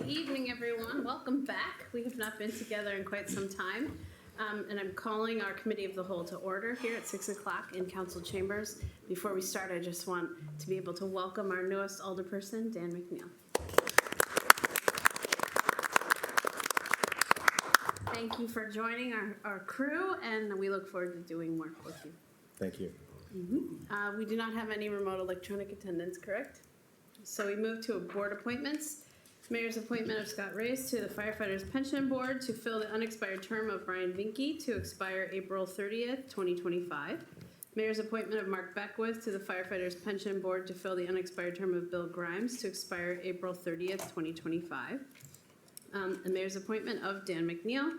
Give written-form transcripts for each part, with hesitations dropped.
Good evening, everyone. Welcome back. We have not been together in quite some time. And I'm calling our Committee of the Whole to order here at 6 o'clock in Council Chambers. Before we start, I just want to be able to welcome our newest alderperson, Dan McNeil. Thank you for joining our crew, and we look forward to doing more with you. Thank you. We do not have any remote electronic attendance, correct? So we move to board appointments. Mayor's appointment of Scott Race to the Firefighters Pension Board to fill the unexpired term of Brian Vinke to expire April 30th, 2025. Mayor's appointment of Mark Beckwith to the Firefighters Pension Board to fill the unexpired term of Bill Grimes to expire April 30th, 2025. The Mayor's appointment of Dan McNeil,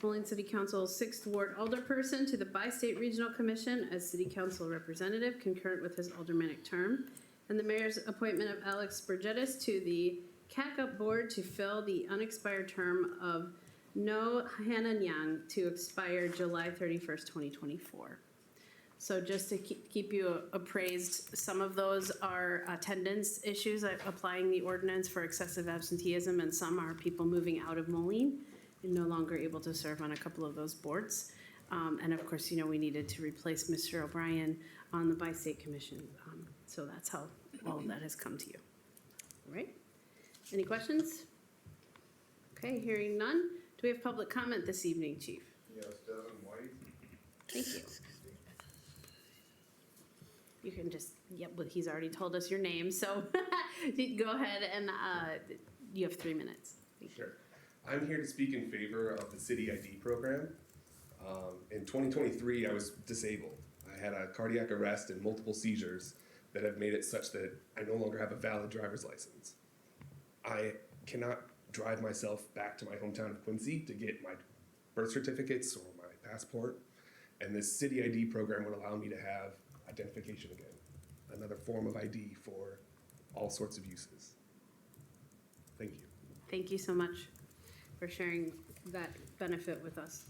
Moline City Council's 6th Ward Alderperson, to the Bi-State Regional Commission as City Council Representative, concurrent with his aldermanic term. And the Mayor's appointment of Alex Burgettis to the CACUP Board to fill the unexpired term of No Hananyang to expire July 31st, 2024. So just to keep you appraised, some of those are attendance issues, applying the ordinance for excessive absenteeism, and some are people moving out of Moline and no longer able to serve on a couple of those boards. And of course, you know, we needed to replace Mr. O'Brien on the Bi-State Commission. So that's how all of that has come to you. All right. Any questions? Okay, hearing none. Do we have public comment this evening, Chief? Yes, Devin White. Thank you. You can just, yep, but he's already told us your name, so go ahead and you have 3 minutes. Sure. I'm here to speak in favor of the City ID program. In 2023, I was disabled. I had a cardiac arrest and multiple seizures that have made it such that I no longer have a valid driver's license. I cannot drive myself back to my hometown of Quincy to get my birth certificates or my passport, and this City ID program would allow me to have identification again, another form of ID for all sorts of uses. Thank you. Thank you so much for sharing that benefit with us.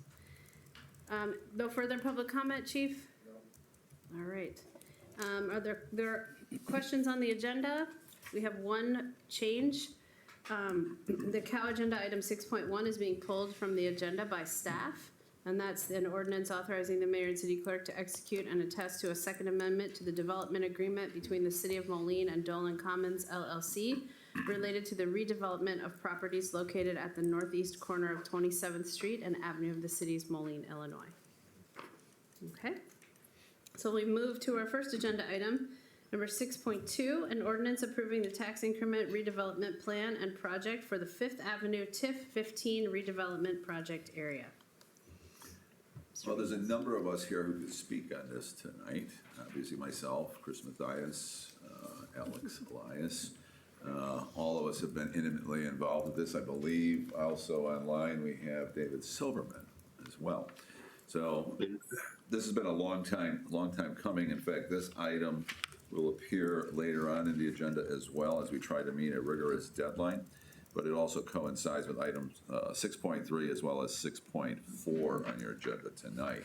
No further public comment, Chief? No. All right. Are there questions on the agenda? We have one change. The COW agenda item 6.1 is being pulled from the agenda by staff, and that's an ordinance authorizing the mayor and city clerk to execute and attest to a second amendment to the development agreement between the City of Moline and Dolan Commons LLC related to the redevelopment of properties located at the northeast corner of 27th Street and Avenue of the city's Moline, Illinois. Okay. So we move to our first agenda item, number 6.2, an ordinance approving the tax increment redevelopment plan and project for the 5th Avenue TIF 15 redevelopment project area. Well, there's a number of us here who could speak on this tonight. Obviously myself, Chris Mathias, Alex Elias. All of us have been intimately involved with this, I believe. Also online we have David Silverman as well. So this has been a long time coming. In fact, this item will appear later on in the agenda as well as we try to meet a rigorous deadline, but it also coincides with items 6.3 as well as 6.4 on your agenda tonight.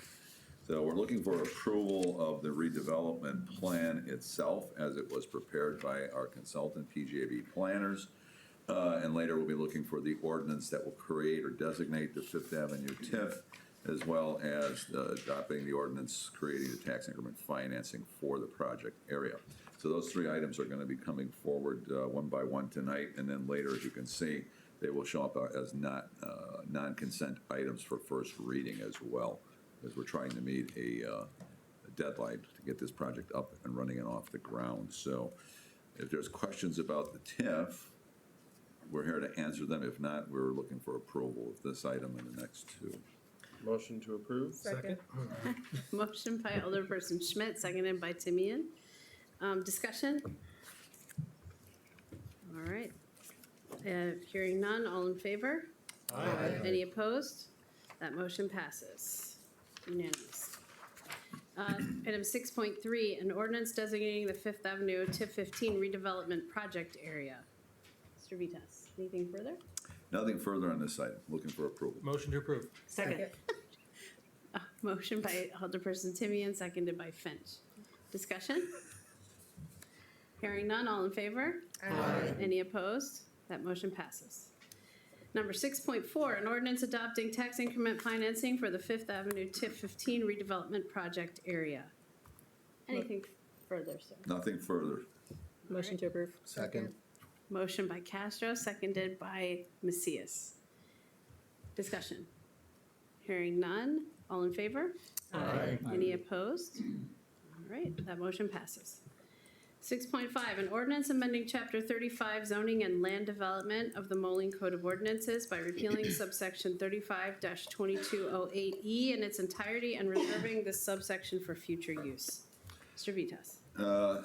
So we're looking for approval of the redevelopment plan itself as it was prepared by our consultant, PGAB Planners, and later we'll be looking for the ordinance that will create or designate the 5th Avenue TIF, as well as adopting the ordinance creating the tax increment financing for the project area. So those 3 items are going to be coming forward one by one tonight, and then later, as you can see, they will show up as non-consent items for first reading as well, as we're trying to meet a deadline to get this project up and running and off the ground. So if there's questions about the TIF, we're here to answer them. If not, we're looking for approval of this item and the next 2. Motion to approve. Second. Motion by Alderperson Schmidt, seconded by Timian. Discussion? All right. Hearing none, all in favor? Aye. Any opposed? That motion passes. Unanimous. Item 6.3, an ordinance designating the 5th Avenue TIF 15 redevelopment project area. Mr. Vitas, anything further? Nothing further on this item. Looking for approval. Motion to approve. Second. Motion by Alderperson Timian, seconded by Finch. Discussion? Hearing none, all in favor? Aye. Any opposed? That motion passes. Number 6.4, an ordinance adopting tax increment financing for the Fifth Avenue TIF 15 redevelopment project area. Anything further, sir? Nothing further. Motion to approve. Second. Motion by Castro, seconded by Macias. Discussion. Hearing none. All in favor? Aye. Any opposed? All right, that motion passes. 6.5, an ordinance amending Chapter 35 zoning and land development of the Moline Code of Ordinances by repealing subsection 35-2208E in its entirety and reserving this subsection for future use. Mr. Vitas.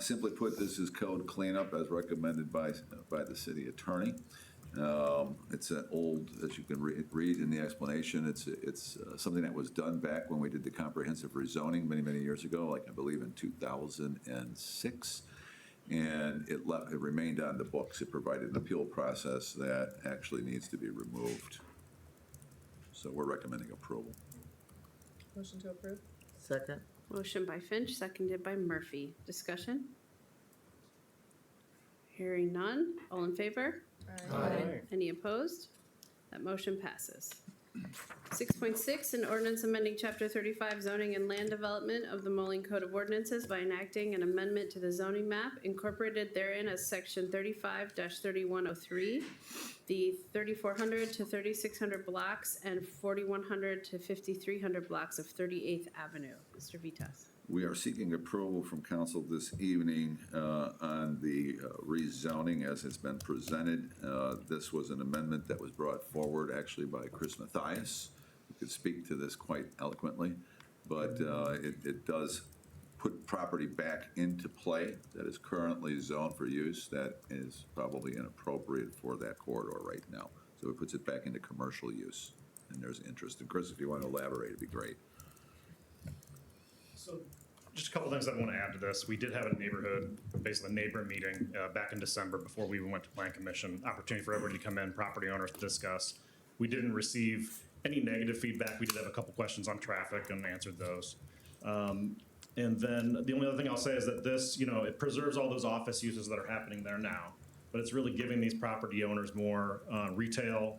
Simply put, this is code cleanup as recommended by the city attorney. It's an old, as you can read in the explanation, it's something that was done back when we did the comprehensive rezoning many years ago, like I believe in 2006. And it remained on the books. It provided an appeal process that actually needs to be removed. So we're recommending approval. Motion to approve. Second. Motion by Finch, seconded by Murphy. Discussion? Hearing none. All in favor? Aye. Any opposed? That motion passes. 6.6, an ordinance amending Chapter 35 zoning and land development of the Moline Code of Ordinances by enacting an amendment to the zoning map incorporated therein as Section 35-3103, the 3,400 to 3,600 blocks and 4,100 to 5,300 blocks of 38th Avenue. Mr. Vitas. We are seeking approval from council this evening on the rezoning as it's been presented. This was an amendment that was brought forward actually by Chris Mathias, who could speak to this quite eloquently, but it does put property back into play that is currently zoned for use that is probably inappropriate for that corridor right now. So it puts it back into commercial use, and there's interest. And Chris, if you want to elaborate, it'd be great. So just a couple things I want to add to this. We did have a neighborhood, basically a neighbor meeting back in December before we even went to Plan Commission. Opportunity for everybody to come in, property owners to discuss. We didn't receive any negative feedback. We did have a couple questions on traffic and answered those. And then the only other thing I'll say is that this, it preserves all those office uses that are happening there now, but it's really giving these property owners more retail,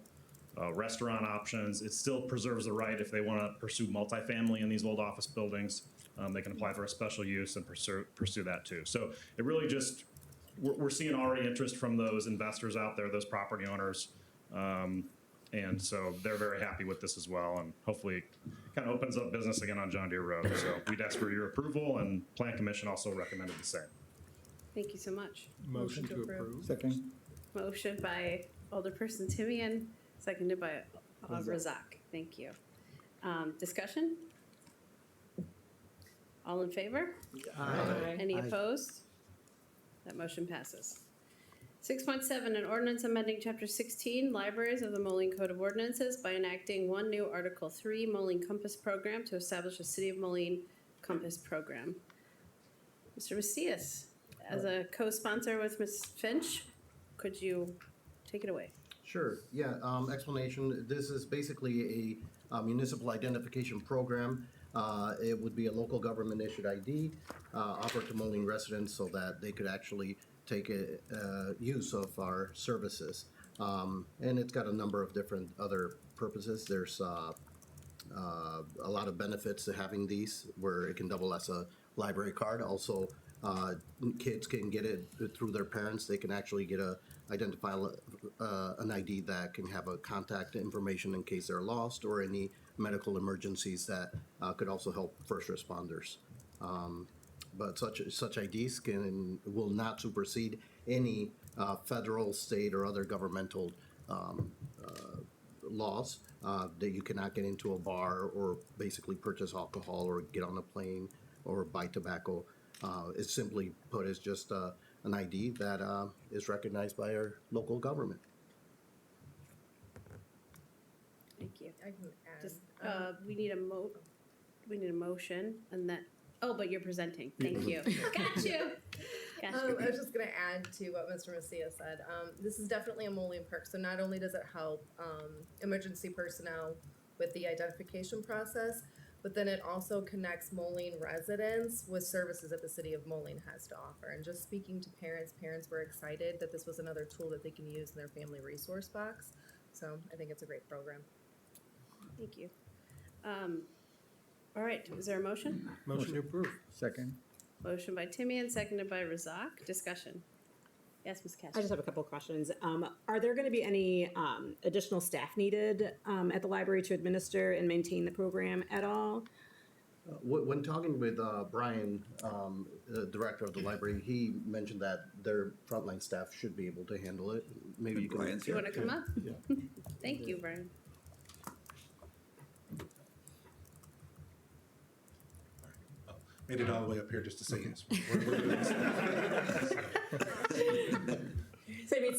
restaurant options. It still preserves the right if they want to pursue multifamily in these old office buildings. They can apply for a special use and pursue that too. So it really just, we're seeing already interest from those investors out there, those property owners. And so they're very happy with this as well. And hopefully it kind of opens up business again on John Deere Road. So we'd ask for your approval, and Plan Commission also recommended the same. Thank you so much. Motion to approve. Second. Motion by Alderperson Timian, seconded by Razak. Thank you. Discussion? All in favor? Aye. Any Aye. opposed? That motion passes. 6.7, an ordinance amending Chapter 16, Libraries of the Moline Code of Ordinances by enacting one new Article 3 Moline Compass Program to establish a City of Moline Compass Program. Mr. Macias, as a co-sponsor with Ms. Finch, could you take it away? Sure, yeah, explanation, this is basically a municipal identification program. It would be a local government issued ID, offered to Moline residents so that they could actually take use of our services. And it's got a number of different other purposes. There's a lot of benefits to having these, where it can double as a library card. Also, kids can get it through their parents. They can actually get an ID that can have a contact information in case they're lost, or any medical emergencies that could also help first responders. But such IDs will not supersede any federal, state, or other governmental laws that you cannot get into a bar or basically purchase alcohol or get on a plane or buy tobacco. It's simply put as just an ID that is recognized by our local government. Thank you. I can add. Just, we need a motion, and that, oh, but you're presenting. Thank you. Got you. Got you. I was just going to add to what Mr. Macias said. This is definitely a Moline perk. So not only does it help emergency personnel with the identification process, but then it also connects Moline residents with services that the city of Moline has to offer. And just speaking to parents were excited that this was another tool that they can use in their family resource box. So I think it's a great program. Thank you. All right, is there a motion? Motion to approve. Second. Motion by Timmy and seconded by Razak. Discussion. Yes, Ms. I Ketchum. just have a couple of questions. Are there going to be any additional staff needed at the library to administer and maintain the program at all? When talking with Brian, the director of the library, he mentioned that their frontline staff should be able to handle it. Maybe you can. Brian's Do you here. want to come up? Yeah. Thank you, Brian. Made it all the way up here just to say yes. We're doing this. So I mean,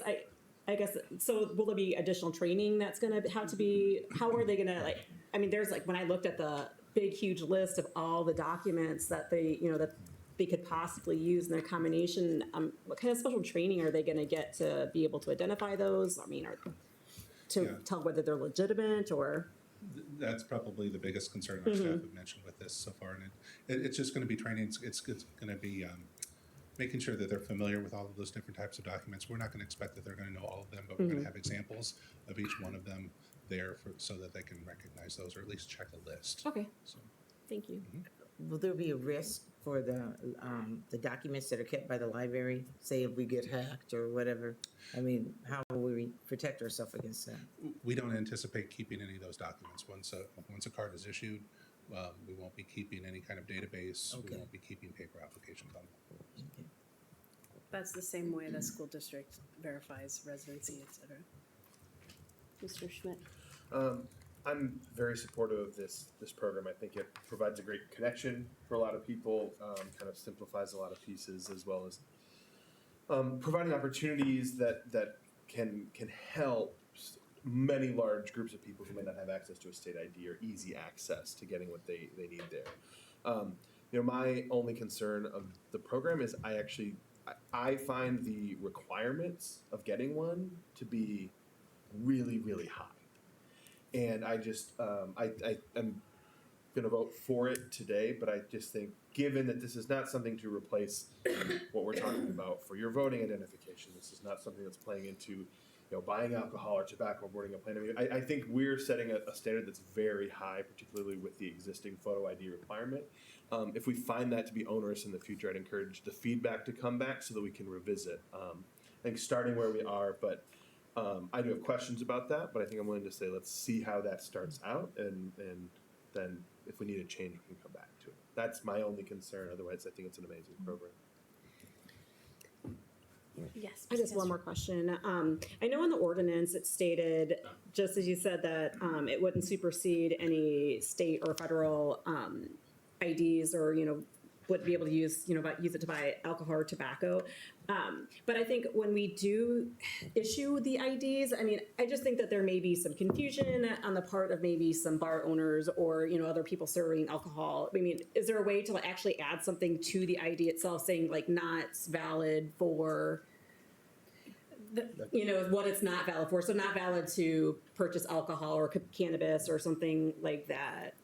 I guess, so will there be additional training that's going to have to be, how are they going to, like, I mean, there's like, when I looked at the big, huge list of all the documents that they, that they could possibly use in their combination, what kind of special training are they going to get to be able to identify those? I mean, Yeah. tell whether they're legitimate or? That's probably the biggest concern our staff have mentioned with this so far, and it's just going to be training. It's going to be making sure that they're familiar with all of those different types of documents. We're not going to expect that they're going to know all of them, but we're going to have examples of each one of them there so that they can recognize those or at least check a list. Okay, So, thank you. Will there be a risk for the documents that are kept by the library? Say if we get hacked or whatever? I mean, how will we protect ourselves against that? we don't anticipate keeping any of those documents. Once a card is issued, we won't be keeping any kind of database. Okay. We won't be keeping paper applications on them. Okay. That's the same way the school district verifies residency, et cetera. Mr. Schmidt. I'm very supportive of this program. I think it provides a great connection for a lot of people, kind of simplifies a lot of pieces, as well as providing opportunities that can help many large groups of people who may not have access to a state ID or easy access to getting what they need there. My only concern of the program is I find the requirements of getting one to be really, really high. And I just, I am going to vote for it today, but I just think, given that this is not something to replace what we're talking about for your voting identification, this is not something that's playing into, buying alcohol or tobacco, boarding a plane. I mean, I think we're setting a standard that's very high, particularly with the existing photo ID requirement. If we find that to be onerous in the future, I'd encourage the feedback to come back so that we can revisit. I think starting where we are, but I do have questions about that, but I think I'm willing to say, let's see how that starts out, and then if we need a change, we can come back to it. That's my only concern. Otherwise, I think it's an amazing program. Yes. I just one more question. I know in the ordinance it stated, just as you said, that it wouldn't supersede any state or federal IDs, or wouldn't be able to use use it to buy alcohol or tobacco. But I think when we do issue the IDs, I mean, I just think that there may be some confusion on the part of maybe some bar owners or other people serving alcohol. I mean, is there a way to actually add something to the ID itself, saying not valid for what it's not valid for? So not valid to purchase alcohol or cannabis or something like that.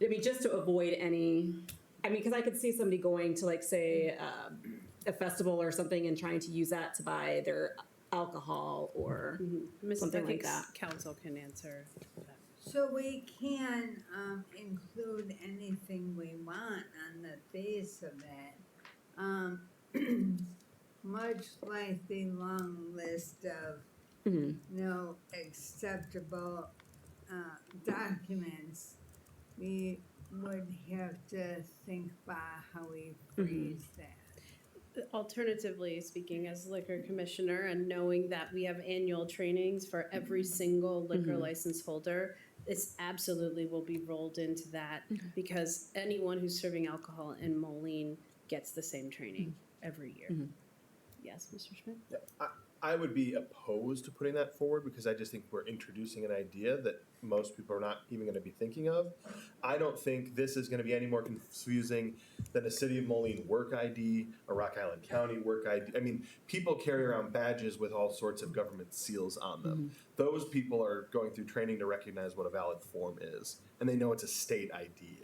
I mean, just to avoid any. I mean, because I could see somebody going to say a festival or something and trying to use that to buy their alcohol or something like that. Council can answer that. So we can include anything we want on the face of it, much like the long list of no acceptable documents. We would have to think about how we phrase that. Alternatively, speaking as liquor commissioner and knowing that we have annual trainings for every single liquor license holder, this absolutely will be rolled into that because anyone who's serving alcohol in Moline gets the same training every year. Yes, Mr. Schmidt? Yeah, I would be opposed to putting that forward because I just think we're introducing an idea that most people are not even going to be thinking of. I don't think this is going to be any more confusing than a City of Moline work ID, a Rock Island County work ID. I mean, people carry around badges with all sorts of government seals on them. Those people are going through training to recognize what a valid form is, and they know it's a state ID.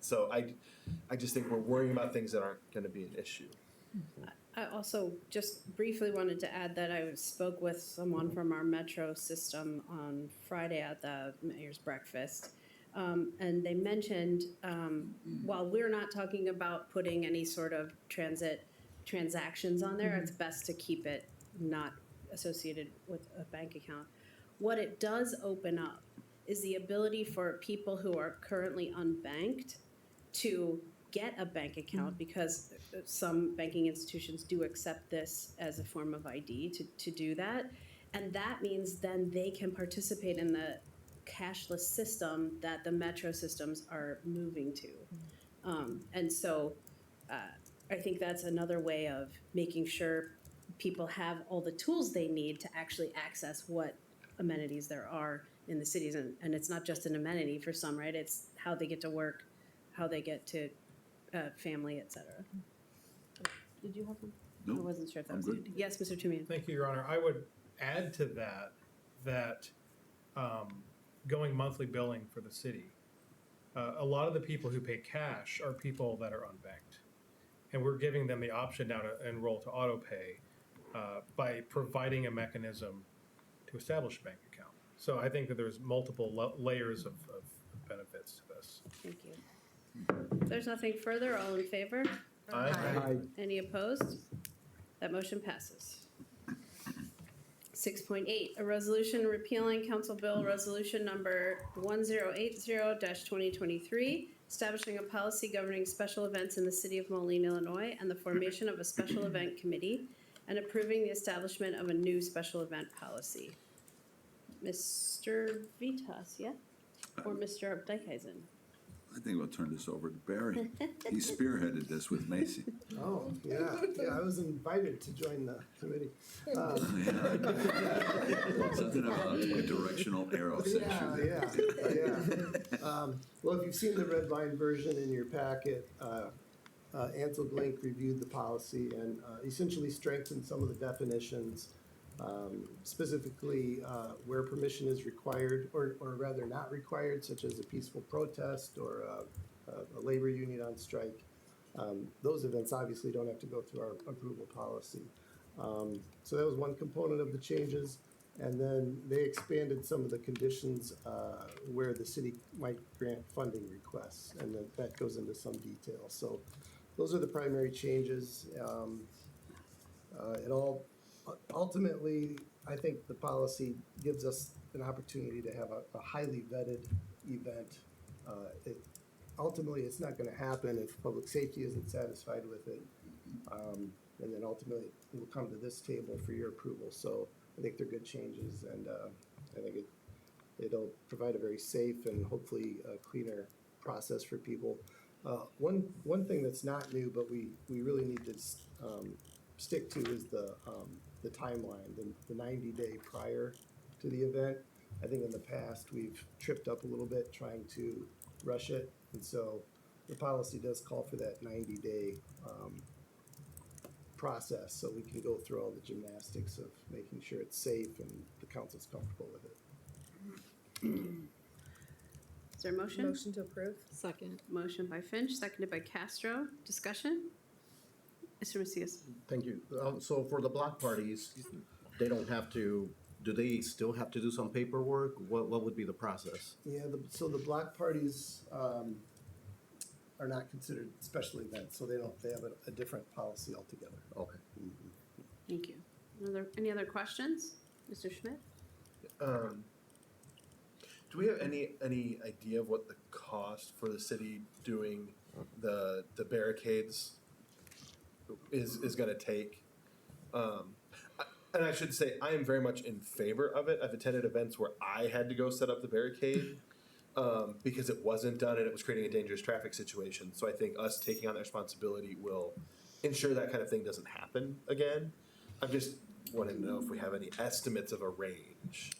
So I just think we're worrying about things that aren't going to be an issue. I also just briefly wanted to add that I spoke with someone from our metro system on Friday at the mayor's breakfast. And they mentioned, while we're not talking about putting any sort of transit transactions on there, it's best to keep it not associated with a bank account. What it does open up is the ability for people who are currently unbanked to get a bank account, because some banking institutions do accept this as a form of ID to do that. And that means then they can participate in the cashless system that the metro systems are moving to. And so I think that's another way of making sure people have all the tools they need to actually access what amenities there are in the cities. And it's not just an amenity for some, right? It's how they get to work, how they get to family, et cetera. Did you have one? Nope, I wasn't sure if that I'm was good. you. Yes, Mr. Tumian. Thank you, Your Honor. I would add to that going monthly billing for the city. A lot of the people who pay cash are people that are unbanked. And we're giving them the option now to enroll to auto pay by providing a mechanism to establish a bank account. So I think that there's multiple layers of benefits to this. Thank you. If there's nothing further, all in favor? Aye. Any opposed? That motion passes. 6.8, a resolution repealing Council Bill Resolution Number 1080-2023, establishing a policy governing special events in the city of Moline, Illinois, and the formation of a special event committee, and approving the establishment of a new special event policy. Mr. Vitas, yeah? Or Mr. Dykeisen? I think we'll turn this over to Barry. He spearheaded this with Macy. Oh, yeah, I was invited to join the committee. Something about a directional arrow section. Yeah. Well, if you've seen the red line version in your packet, Ansel Glink reviewed the policy and essentially strengthened some of the definitions, specifically where permission is required, or rather not required, such as a peaceful protest or a labor union on strike. Those events obviously don't have to go through our approval policy. So that was one component of the changes. And then they expanded some of the conditions where the city might grant funding requests, and that goes into some detail. So those are the primary changes. It all ultimately, I think the policy gives us an opportunity to have a highly vetted event. Ultimately, it's not going to happen if public safety isn't satisfied with it. And then ultimately, it will come to this table for your approval. So I think they're good changes, and I think it'll provide a very safe and hopefully a cleaner process for people. One thing that's not new, but we really need to stick to is the timeline, the 90-day prior to the event. I think in the past we've tripped up a little bit trying to rush it, and so the policy does call for that 90-day process, so we can go through all the gymnastics of making sure it's safe and the council's comfortable with it. Is there a motion? Motion to approve? Second. Motion by Finch, seconded by Castro. Discussion? Mr. Macias. Thank you. So for the block parties, they don't have to, do they still have to do some paperwork? What would be the process? Yeah, so the block parties are not considered special events, so they have a different policy altogether. Okay. Thank you. Any other questions? Mr. Schmidt? Do we have any idea of what the cost for the city doing the barricades is going to take? And I should say, I am very much in favor of it. I've attended events where I had to go set up the barricade because it wasn't done and it was creating a dangerous traffic situation. So I think us taking on that responsibility will ensure that kind of thing doesn't happen again. I'm just wanting to know if we have any estimates of a range.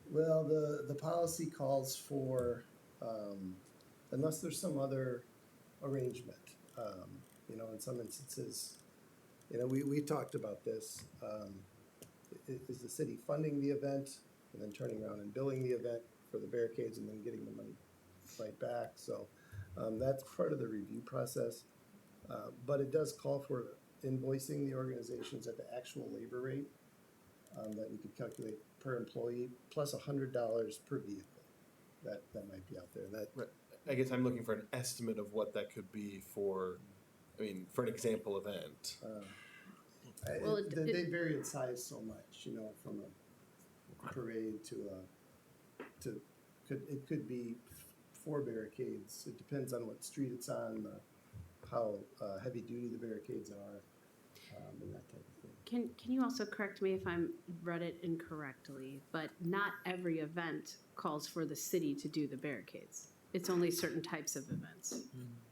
Well, the policy calls for, unless there's some other arrangement, in some instances, we talked about this. Is the city funding the event and then turning around and billing the event for the barricades and then getting the money right back? So that's part of the review process. But it does call for invoicing the organizations at the actual labor rate that we could calculate per employee, plus $100 per vehicle. That might be out there. That Right. I guess I'm looking for an estimate of what that could be for, I mean, for an example event. Well, they vary in size so much, you know, from a parade to it could be 4 barricades. It depends on what street it's on, how heavy duty the barricades are, and that type of thing. Can you also correct me if I'm read it incorrectly, but not every event calls for the city to do the barricades. It's only certain types of events.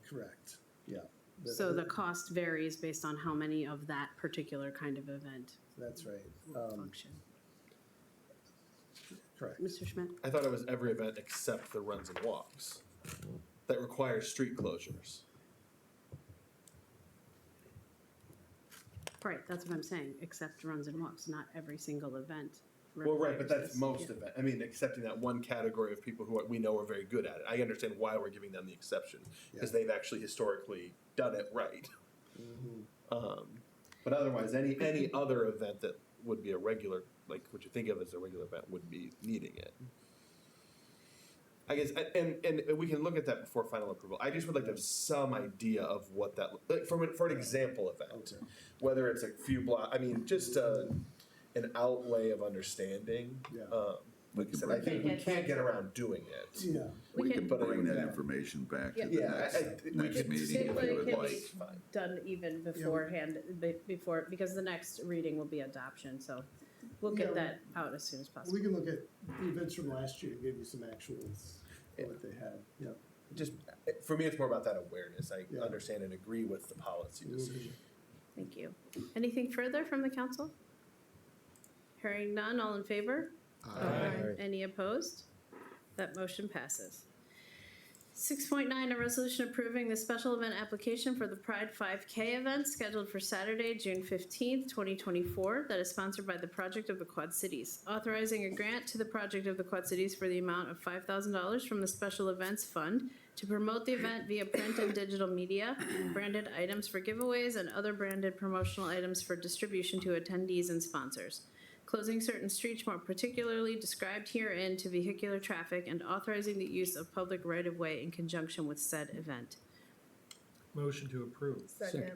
Correct. Yeah. So the cost varies based on how many of that particular kind of event That's right. function. Correct. Mr. Schmidt? I thought it was every event except the runs and walks that requires street closures. Right, that's what I'm saying, except runs and walks, not every single event. Well, right, but requires that's this. most Yeah. of it. I mean, accepting that one category of people who we know are very good at it. I understand why we're giving them the exception, because they've actually historically done it right. But otherwise, any other event that would be a regular, like what you think of as a regular event, would be needing it. I guess, and we can look at that before final approval. I just would like to have some idea of what that, like for an example event, whether it's a few block. I mean, just an outlay of understanding. Yeah. Like I said, I think we can't get around doing it. Yeah. We can- can But bring that yeah. information back to the Yeah, next, we next could meeting see if what you it would can like. be. Done even beforehand, before, because the next reading will be adoption, so we'll get Yeah. that out as soon as possible. We can look at the events from last year to give you some actuals, what they had. Yeah. Just, for me, it's more about that awareness. I Yeah. understand and agree with the policy decision. Thank you. Anything further from the council? Hearing none, all in favor? Aye. Any opposed? That motion passes. 6.9, a resolution approving the special event application for the Pride 5K event scheduled for Saturday, June 15th, 2024, that is sponsored by the Project of the Quad Cities. Authorizing a grant to the Project of the Quad Cities for the amount of $5,000 from the Special Events Fund to promote the event via print and digital media, branded items for giveaways, and other branded promotional items for distribution to attendees and sponsors. Closing certain streets more particularly described herein to vehicular traffic and authorizing the use of public right-of-way in conjunction with said event. Motion to approve. Second.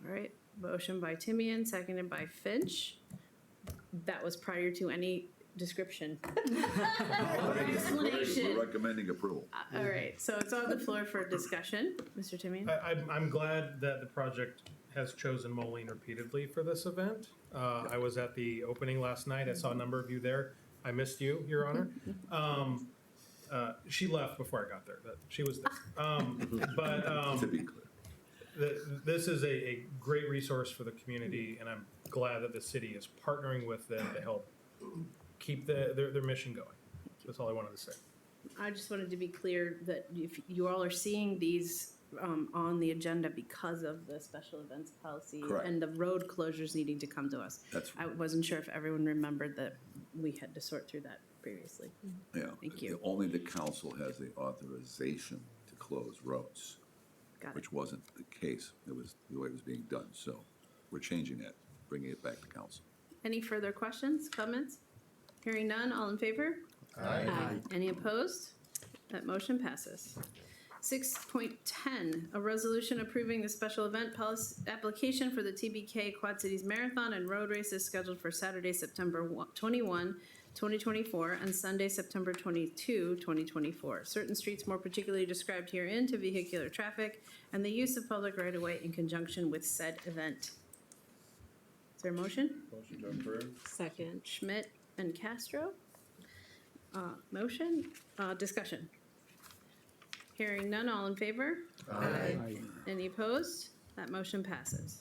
All right, motion by Timian, seconded by Finch. That was prior to any description. Or explanation. We're recommending approval. All right, so it's on the floor for discussion. Mr. Timian? I'm glad that the project has chosen Moline repeatedly for this event. I was at the opening last night. I saw a number of you there. I missed you, Your Honor. She left before I got there, but she was there. To be clear. This is a great resource for the community, and I'm glad that the city is partnering with them to help keep their mission going. That's all I wanted to say. I just wanted to be clear that if you all are seeing these on the agenda because of the special events policy Correct. and the road closures needing to come to us. That's, I wasn't sure if everyone remembered that we had to sort through that previously. yeah. Thank you. Only the council has the authorization to close roads, Got it. which wasn't the case. It was the way it was being done. So we're changing that, bringing it back to council. Any further questions, comments? Hearing none, all in favor? Aye. Any opposed? That motion passes. 6.10, a resolution approving the special event policy application for the TBK Quad Cities Marathon and road races scheduled for Saturday, September 21, 2024, and Sunday, September 22, 2024. Certain streets more particularly described herein to vehicular traffic and the use of public right-of-way in conjunction with said event. Is there a motion? Motion to approve. Second. Schmidt and Castro. Motion, discussion. Hearing none, all in favor? Any opposed? That motion passes.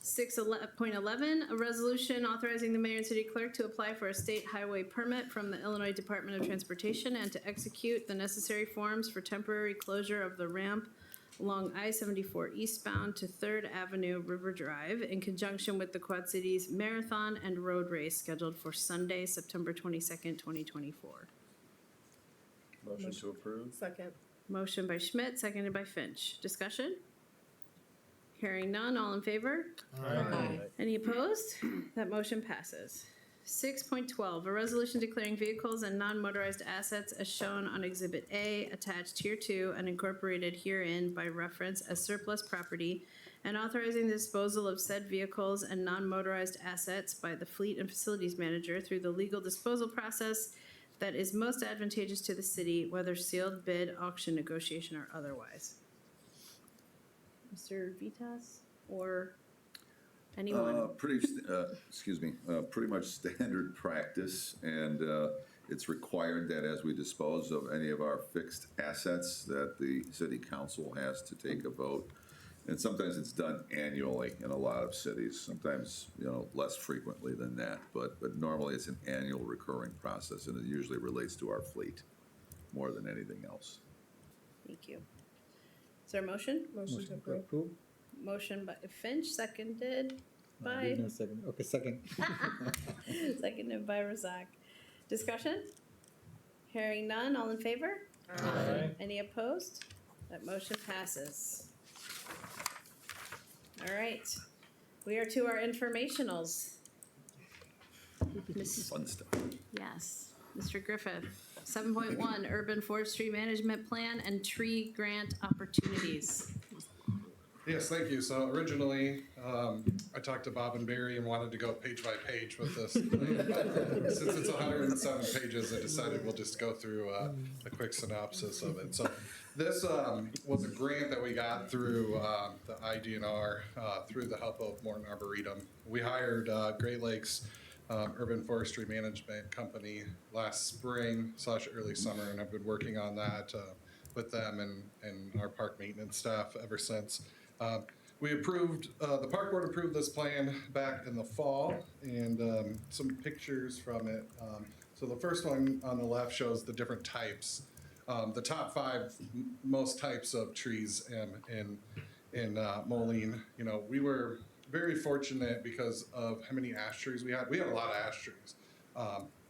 6.11, a resolution authorizing the mayor and city clerk to apply for a state highway permit from the Illinois Department of Transportation and to execute the necessary forms for temporary closure of the ramp along I-74 eastbound to 3rd Avenue River Drive in conjunction with the Quad Cities Marathon and Road Race scheduled for Sunday, September 22nd, 2024. Motion to approve. Second. Motion by Schmidt, seconded by Finch. Discussion? Hearing none, all in favor? Aye. Any opposed? That motion passes. 6.12, a resolution declaring vehicles and non-motorized assets as shown on Exhibit A, attached here to and incorporated herein by reference as surplus property, and authorizing the disposal of said vehicles and non-motorized assets by the Fleet and Facilities Manager through the legal disposal process that is most advantageous to the city, whether sealed bid, auction, negotiation, or otherwise. Mr. Vitas or anyone? Pretty much standard practice, and it's required that as we dispose of any of our fixed assets, that the city council has to take a vote. And sometimes it's done annually in a lot of cities, sometimes, less frequently than that, but normally it's an annual recurring process, and it usually relates to our fleet more than anything else. Thank you. Is there a motion? Motion to approve. Motion by Finch, seconded by, Didn't know second. Okay, second. seconded by Razak. Discussion? Hearing none, all in favor? Aye. Any opposed? That motion passes. All right, we are to our informationals. Fun stuff. Yes, Mr. Griffith. 7.1, Urban Forestry Management Plan and Tree Grant Opportunities. Yes, thank you. So originally, I talked to Bob and Barry and wanted to go page by page with this. Since it's 107 pages, I decided we'll just go through a quick synopsis of it. So this was a grant that we got through the IDNR through the help of Morton Arboretum. We hired Great Lakes Urban Forestry Management Company last spring / early summer, and I've been working on that with them and our park maintenance staff ever since. We approved, the park board approved this plan back in the fall, and some pictures from it. So the first one on the left shows the different types, the top 5 most types of trees in Moline. We were very fortunate because of how many ash trees we had. We had a lot of ash trees,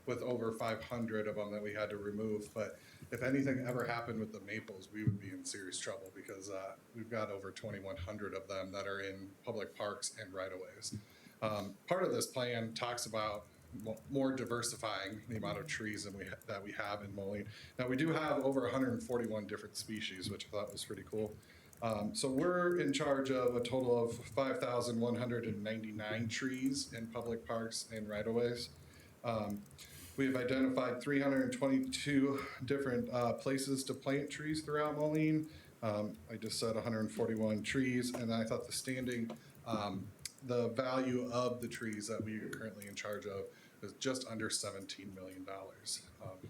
with over 500 of them that we had to remove. But if anything ever happened with the maples, we would be in serious trouble because we've got over 2,100 of them that are in public parks and right-of-ways. Part of this plan talks about more diversifying the amount of trees that we have in Moline. Now, we do have over 141 different species, which I thought was pretty cool. So we're in charge of a total of 5,199 trees in public parks and right-of-ways. We have identified 322 different places to plant trees throughout Moline. I just said 141 trees, and I thought the value of the trees that we are currently in charge of is just under $17 million.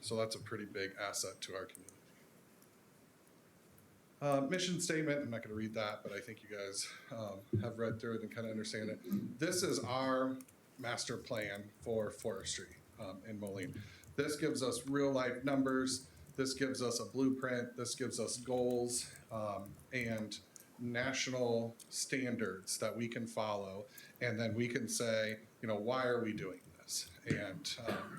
So that's a pretty big asset to our community. Mission statement, I'm not going to read that, but I think you guys have read through it and kind of understand it. This is our master plan for forestry in Moline. This gives us real life numbers. This gives us a blueprint. This gives us goals and national standards that we can follow. And then we can say, why are we doing this? And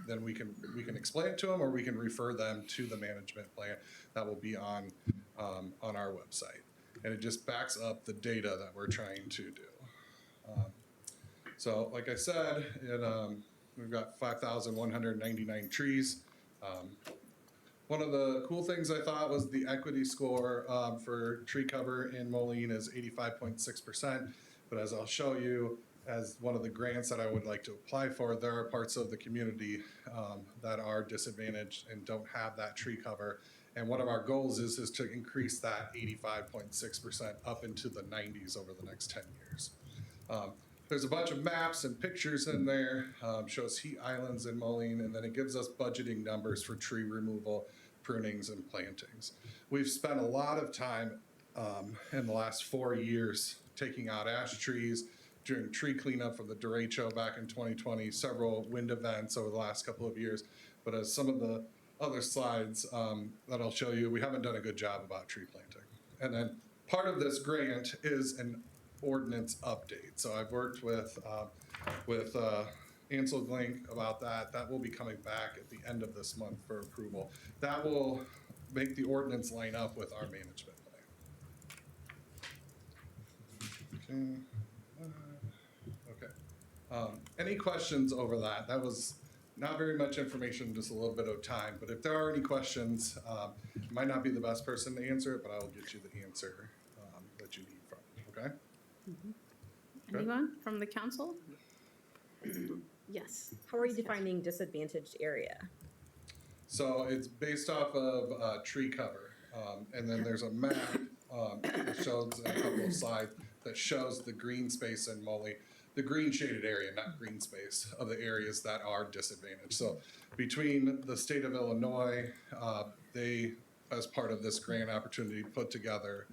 then we can explain it to them, or we can refer them to the management plan that will be on our website. And it just backs up the data that we're trying to do. So like I said, we've got 5,199 trees. One of the cool things I thought was the equity score for tree cover in Moline is 85.6%. But as I'll show you, as one of the grants that I would like to apply for, there are parts of the community that are disadvantaged and don't have that tree cover. And one of our goals is to increase that 85.6% up into the 90s over the next 10 years. There's a bunch of maps and pictures in there, shows heat islands in Moline, and then it gives us budgeting numbers for tree removal, prunings, and plantings. We've spent a lot of time in the last 4 years taking out ash trees, doing tree cleanup for the derecho back in 2020, several wind events over the last couple of years. But as some of the other slides that I'll show you, we haven't done a good job about tree planting. And then part of this grant is an ordinance update. So I've worked with Ansel Glink about that. That will be coming back at the end of this month for approval. That will make the ordinance line up with our management Okay. Any questions over that? That was not very much information, just a little bit of time. But if there are any questions, might not be the best person to answer it, but I will get you the answer that you need from me, okay? Okay. Anyone from the council? Yes. How are you defining disadvantaged area? So it's based off of tree cover. And then there's a map that shows a couple of slides that shows the green space in Moline, the green shaded area, not green space, of the areas that are disadvantaged. So between the state of Illinois, they, as part of this grant opportunity, put together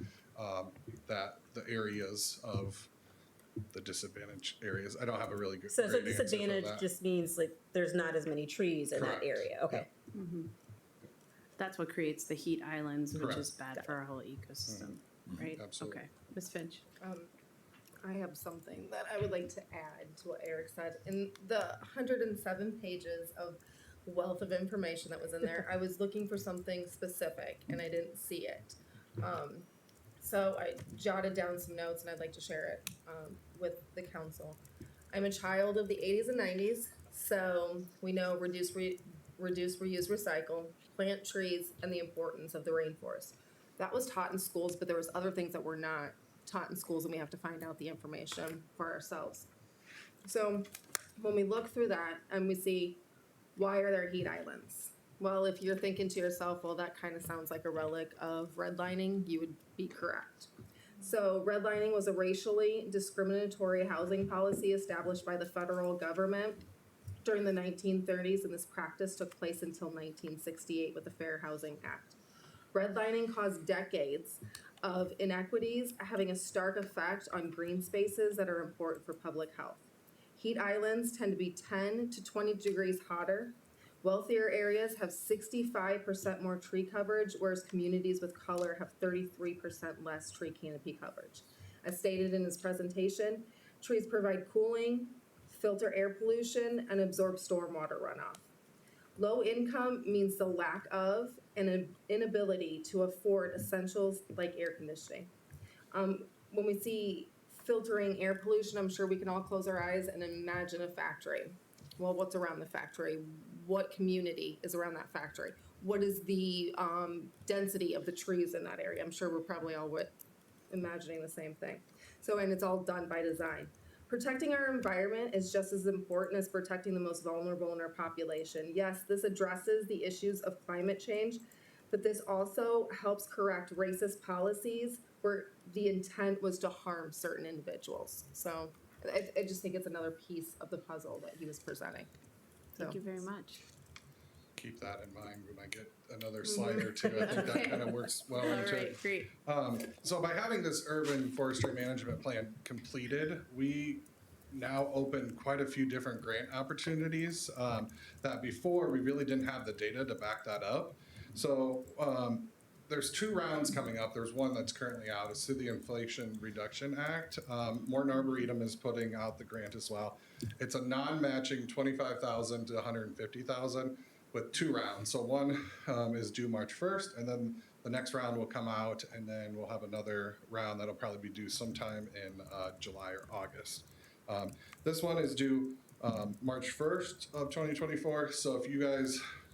that the areas of the disadvantaged areas. I don't have a really good So great answer for disadvantage that. just means like there's not as many trees in Correct. that area. Okay. That's what creates the heat islands, which Correct. is bad for our whole ecosystem, right? Absolutely. Okay. Ms. Finch? I have something that I would like to add to what Eric said. In the 107 pages of wealth of information that was in there, I was looking for something specific and I didn't see it. So I jotted down some notes and I'd like to share it with the council. I'm a child of the 80s and 90s, so we know reduce, reuse, recycle, plant trees, and the importance of the rainforest. That was taught in schools, but there was other things that were not taught in schools, and we have to find out the information for ourselves. So when we look through that and we see, why are there heat islands? Well, if you're thinking to yourself, well, that kind of sounds like a relic of redlining, you would be correct. So redlining was a racially discriminatory housing policy established by the federal government during the 1930s, and this practice took place until 1968 with the Fair Housing Act. Redlining caused decades of inequities, having a stark effect on green spaces that are important for public health. Heat islands tend to be 10 to 20 degrees hotter. Wealthier areas have 65% more tree coverage, whereas communities with color have 33% less tree canopy coverage. As stated in his presentation, trees provide cooling, filter air pollution, and absorb stormwater runoff. Low income means the lack of and an inability to afford essentials like air conditioning. When we see filtering air pollution, I'm sure we can all close our eyes and imagine a factory. Well, what's around the factory? What community is around that factory? What is the density of the trees in that area? I'm sure we're probably all imagining the same thing. So, and it's all done by design. Protecting our environment is just as important as protecting the most vulnerable in our population. Yes, this addresses the issues of climate change, but this also helps correct racist policies where the intent was to harm certain individuals. So I just think it's another piece of the puzzle that he was presenting. So. Thank you very much. Keep that in mind when I get another slide or two. I think that kind of works well All into right, it. great. So by having this urban forestry management plan completed, we now open quite a few different grant opportunities that before we really didn't have the data to back that up. So there's 2 rounds coming up. There's one that's currently out. It's through the Inflation Reduction Act. Moline Arboretum is putting out the grant as well. It's a non-matching $25,000 to $150,000 with 2 rounds. So one is due March 1st, and then the next round will come out, and then we'll have another round that'll probably be due sometime in July or August. This one is due March 1st of 2024. So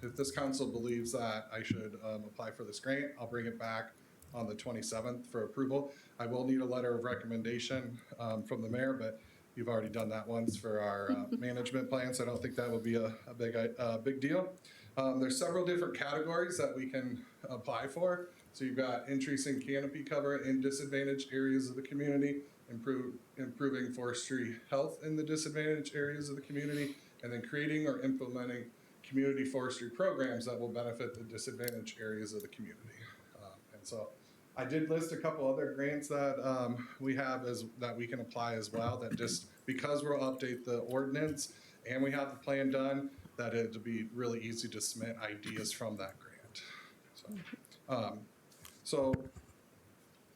if this council believes that I should apply for this grant, I'll bring it back on the 27th for approval. I will need a letter of recommendation from the mayor, but you've already done that once for our management plan, so I don't think that would be a big deal. There's several different categories that we can apply for. So you've got increasing canopy cover in disadvantaged areas of the community, improving forestry health in the disadvantaged areas of the community, and then creating or implementing community forestry programs that will benefit the disadvantaged areas of the community. And so I did list a couple other grants that we have that we can apply as well, that just because we'll update the ordinance and we have the plan done, that it'd be really easy to submit ideas from that grant. So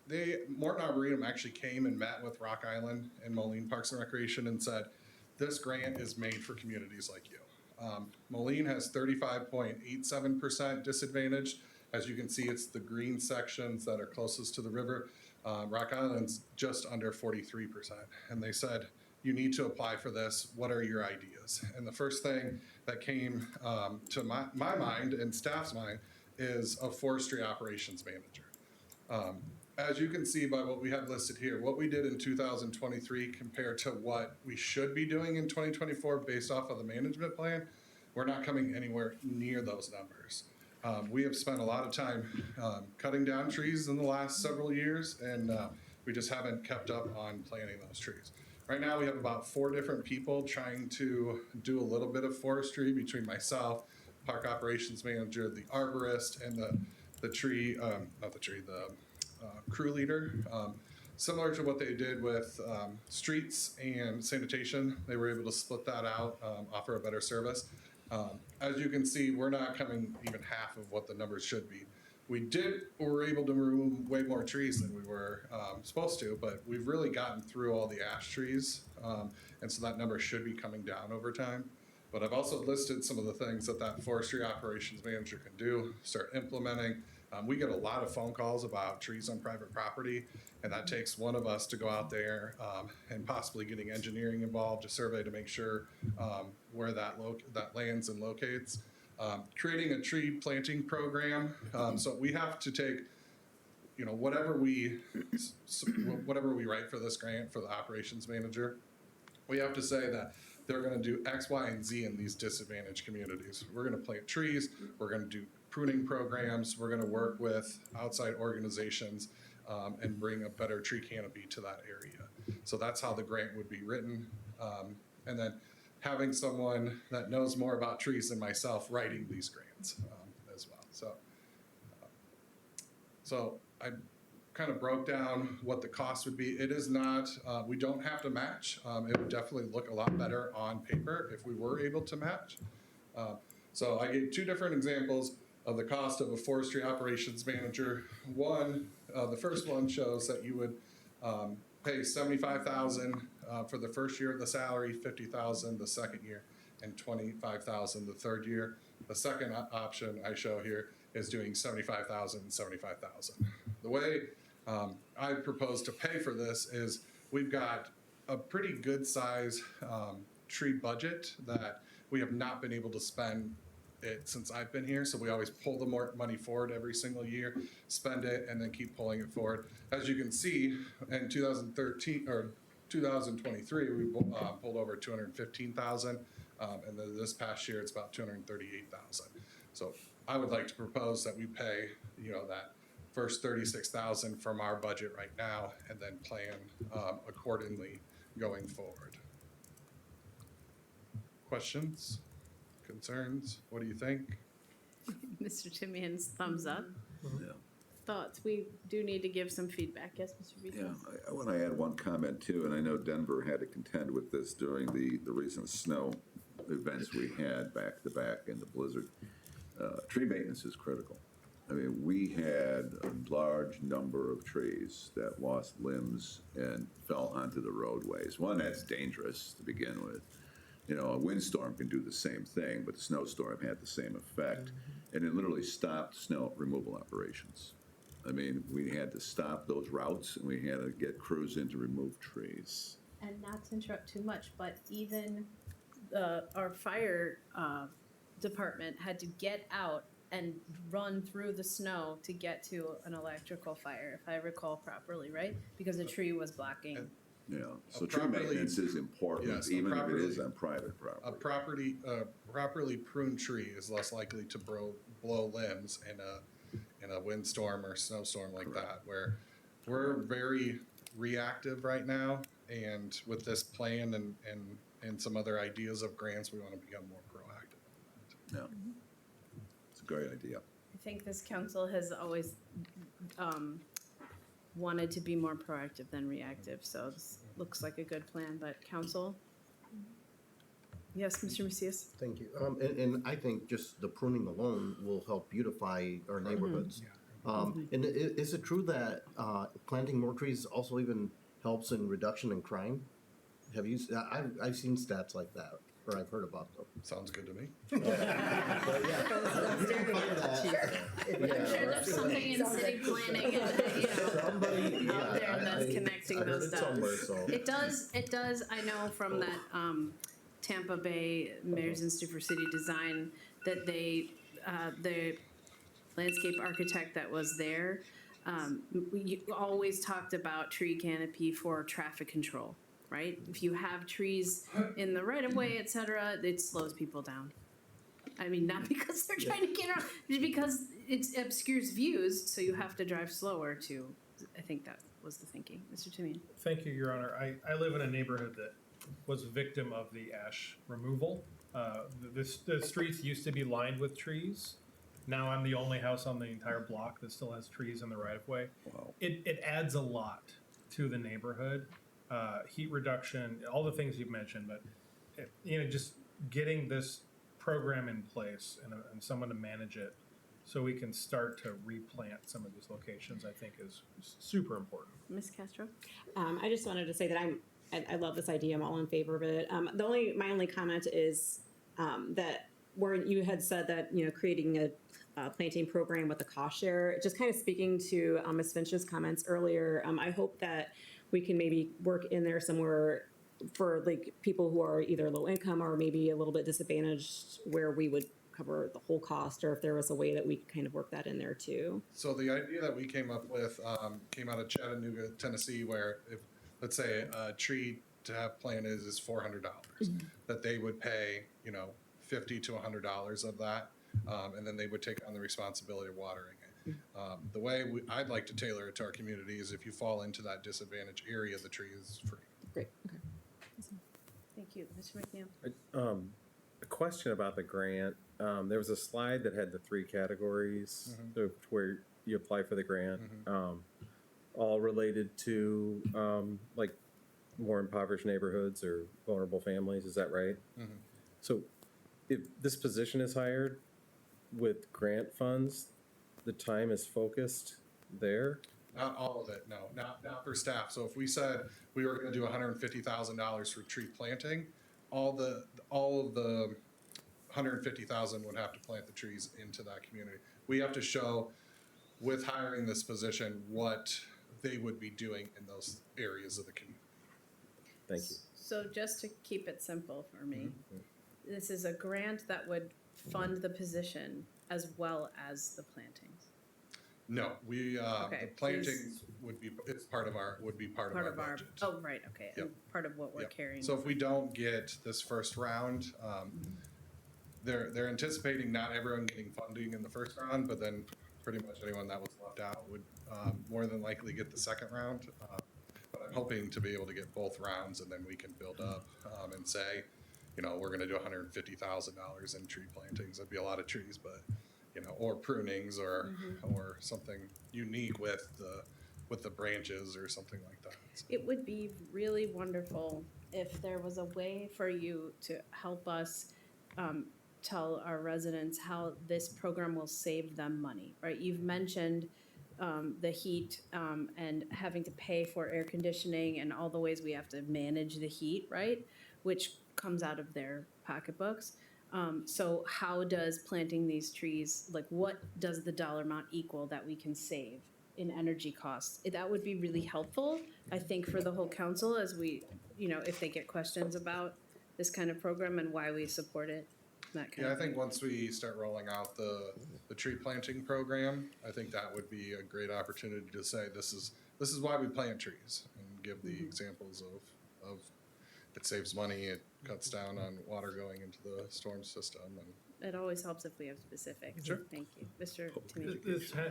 Moline Arboretum actually came and met with Rock Island and Moline Parks and Recreation and said, this grant is made for communities like you. Moline has 35.87% disadvantage. As you can see, it's the green sections that are closest to the river. Rock Island's just under 43%. And they said, you need to apply for this. What are your ideas? And the first thing that came to my mind and staff's mind is a forestry operations manager. As you can see by what we have listed here, what we did in 2023 compared to what we should be doing in 2024 based off of the management plan, we're not coming anywhere near those numbers. We have spent a lot of time cutting down trees in the last several years, and we just haven't kept up on planting those trees. Right now, we have about 4 different people trying to do a little bit of forestry between myself, park operations manager, the arborist, and the crew leader. Similar to what they did with streets and sanitation, they were able to split that out, offer a better service. As you can see, we're not coming even half of what the numbers should be. We were able to remove way more trees than we were supposed to, but we've really gotten through all the ash trees, and so that number should be coming down over time. But I've also listed some of the things that forestry operations manager can do, start implementing. We get a lot of phone calls about trees on private property, and that takes one of us to go out there and possibly getting engineering involved to survey to make sure where that lands and locates. Creating a tree planting program. So we have to take, whatever we write for this grant for the operations manager, we have to say that they're going to do X, Y, and Z in these disadvantaged communities. We're going to plant trees. We're going to do pruning programs. We're going to work with outside organizations and bring a better tree canopy to that area. So that's how the grant would be written. And then having someone that knows more about trees than myself writing these grants as well. So I kind of broke down what the cost would be. It is not, we don't have to match. It would definitely look a lot better on paper if we were able to match. So I gave 2 different examples of the cost of a forestry operations manager. One, the first one shows that you would pay $75,000 for the first year of the salary, $50,000 the second year, and $25,000 the third year. The second option I show here is doing $75,000 and $75,000. The way I propose to pay for this is we've got a pretty good size tree budget that we have not been able to spend it since I've been here. So we always pull the more money forward every single year, spend it, and then keep pulling it forward. As you can see, in 2023, we pulled over 215,000, and then this past year it's about 238,000. So I would like to propose that we pay, that first 36,000 from our budget right now, and then plan accordingly going forward. Questions? Concerns? What do you think? Mr. Timian's thumbs up. Yeah. Thoughts? We do need to give some feedback. Yes, Mr. Vito? Yeah, I want to add one comment too, and I know Denver had to contend with this during the recent snow events we had back to back in the blizzard. Tree maintenance is critical. I mean, we had a large number of trees that lost limbs and fell onto the roadways. One, that's dangerous to begin with. A windstorm can do the same thing, but the snowstorm had the same effect. And it literally stopped snow removal operations. I mean, we had to stop those routes, and we had to get crews in to remove trees. And not to interrupt too much, but even our fire department had to get out and run through the snow to get to an electrical fire, if I recall properly, right? Because a tree was blocking. Yeah, so tree maintenance is important, yes, even if it is on private property. A properly pruned tree is less likely to blow limbs in a windstorm or snowstorm like that, where we're very reactive right now, and with this plan and some other ideas of grants, we want to become more proactive. Yeah, it's a great idea. I think this council has always wanted to be more proactive than reactive, so this looks like a good plan, but council? Yes, Mr. Macias? Thank you. And I think just the pruning alone will help beautify our neighborhoods. And is it true that planting more trees also even helps in reduction in crime? I've seen stats like that. or I've heard about them. Sounds good to me. But yeah, you can find that. I'm sure there's something in city planning and, Somebody, out there that's connecting I heard those it somewhere, dots. so. It does, I know from that, Tampa Bay Mayors Institute for City Design, that they, the landscape architect that was there, we always talked about tree canopy for traffic control, right? If you have trees in the right of way, et cetera, it slows people down. I mean, not because they're trying to get around, just because it obscures views, so you have to drive slower to, I think that was the thinking. Mr. Timian. Thank you, Your Honor. I live in a neighborhood that was a victim of the ash removal. The streets used to be lined with trees. Now I'm the only house on the entire block that still has trees in the right of way. Wow. It adds a lot to the neighborhood, heat reduction, all the things you've mentioned, but just getting this program in place and someone to manage it so we can start to replant some of these locations, I think is super important. Ms. Castro? I just wanted to say that I love this idea. I'm all in favor of it. My only comment is that where you had said that creating a planting program with a cost share, just kind of speaking to Ms. Finch's comments earlier. I hope that we can maybe work in there somewhere for like people who are either low income or maybe a little bit disadvantaged, where we would cover the whole cost, or if there was a way that we could kind of work that in there too. So the idea that we came up with came out of Chattanooga, Tennessee, where if, let's say, a tree to have planted is $400, that they would pay, $50 to $100 of that, and then they would take on the responsibility of watering it. The way I'd like to tailor it to our community is if you fall into that disadvantaged area, the tree is free. Great. Okay. Thank you. Mr. McNeil? A question about the grant. There was a slide that had the 3 categories of where you apply for the grant, all related to like more impoverished neighborhoods or vulnerable families. Is that right? So if this position is hired with grant funds, the time is focused there? Not all of it, no, not for staff. So if we said we were gonna do $150,000 for tree planting, all of the 150,000 would have to plant the trees into that community. We have to show with hiring this position what they would be doing in those areas of the community. Thank you. So just to keep it simple for me, this is a grant that would fund the position as well as the plantings. No, we, Okay, the plantings would be part of our budget. Oh, right, okay, and Yep. part of what we're Yep. carrying. So if we don't get this first round, they're anticipating not everyone getting funding in the first round, but then pretty much anyone that was left out would more than likely get the second round. But I'm hoping to be able to get both rounds, and then we can build up and say, we're going to do $150,000 in tree plantings. That'd be a lot of trees, but or prunings or something unique with the branches or something like that. So. It would be really wonderful if there was a way for you to help us tell our residents how this program will save them money, right? You've mentioned the heat and having to pay for air conditioning and all the ways we have to manage the heat, right? Which comes out of their pocketbooks. So how does planting these trees, like what does the dollar amount equal that we can save in energy costs? That would be really helpful, I think, for the whole council as we, if they get questions about this kind of program and why we support it, that kind Yeah, of I think once we start rolling out the tree planting program, I think that would be a great opportunity to say this is why we plant trees and give the examples of it saves money, it cuts down on water going into the storm system, and It always helps if we have specifics. Sure. Thank you. Mr. Timmy.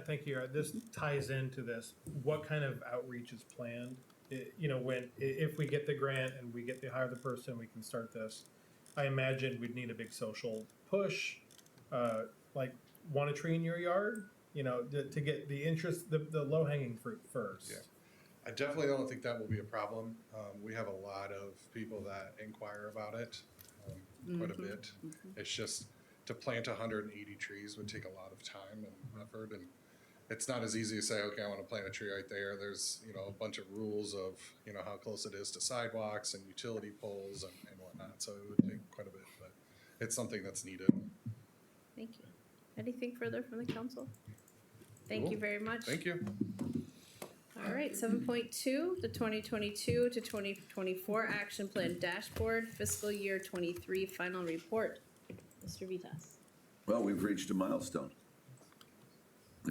Thank you. This ties into this. What kind of outreach is planned? If we get the grant and we get to hire the person, we can start this. I imagine we'd need a big social push, like want a tree in your yard, to get the interest, the low hanging fruit first. Yeah. I definitely don't think that will be a problem. We have a lot of people that inquire about it quite a bit. It's just to plant 180 trees would take a lot of time and effort, and it's not as easy to say, okay, I want to plant a tree right there. There's a bunch of rules of how close it is to sidewalks and utility poles and whatnot. So it would take quite a bit. it's something that's needed. Thank you. Anything further from the council? Thank you Cool. very much. Thank you. All right, 7.2, the 2022 to 2024 Action Plan Dashboard, Fiscal Year 23 Final Report. Mr. Vitas. Well, we've reached a milestone.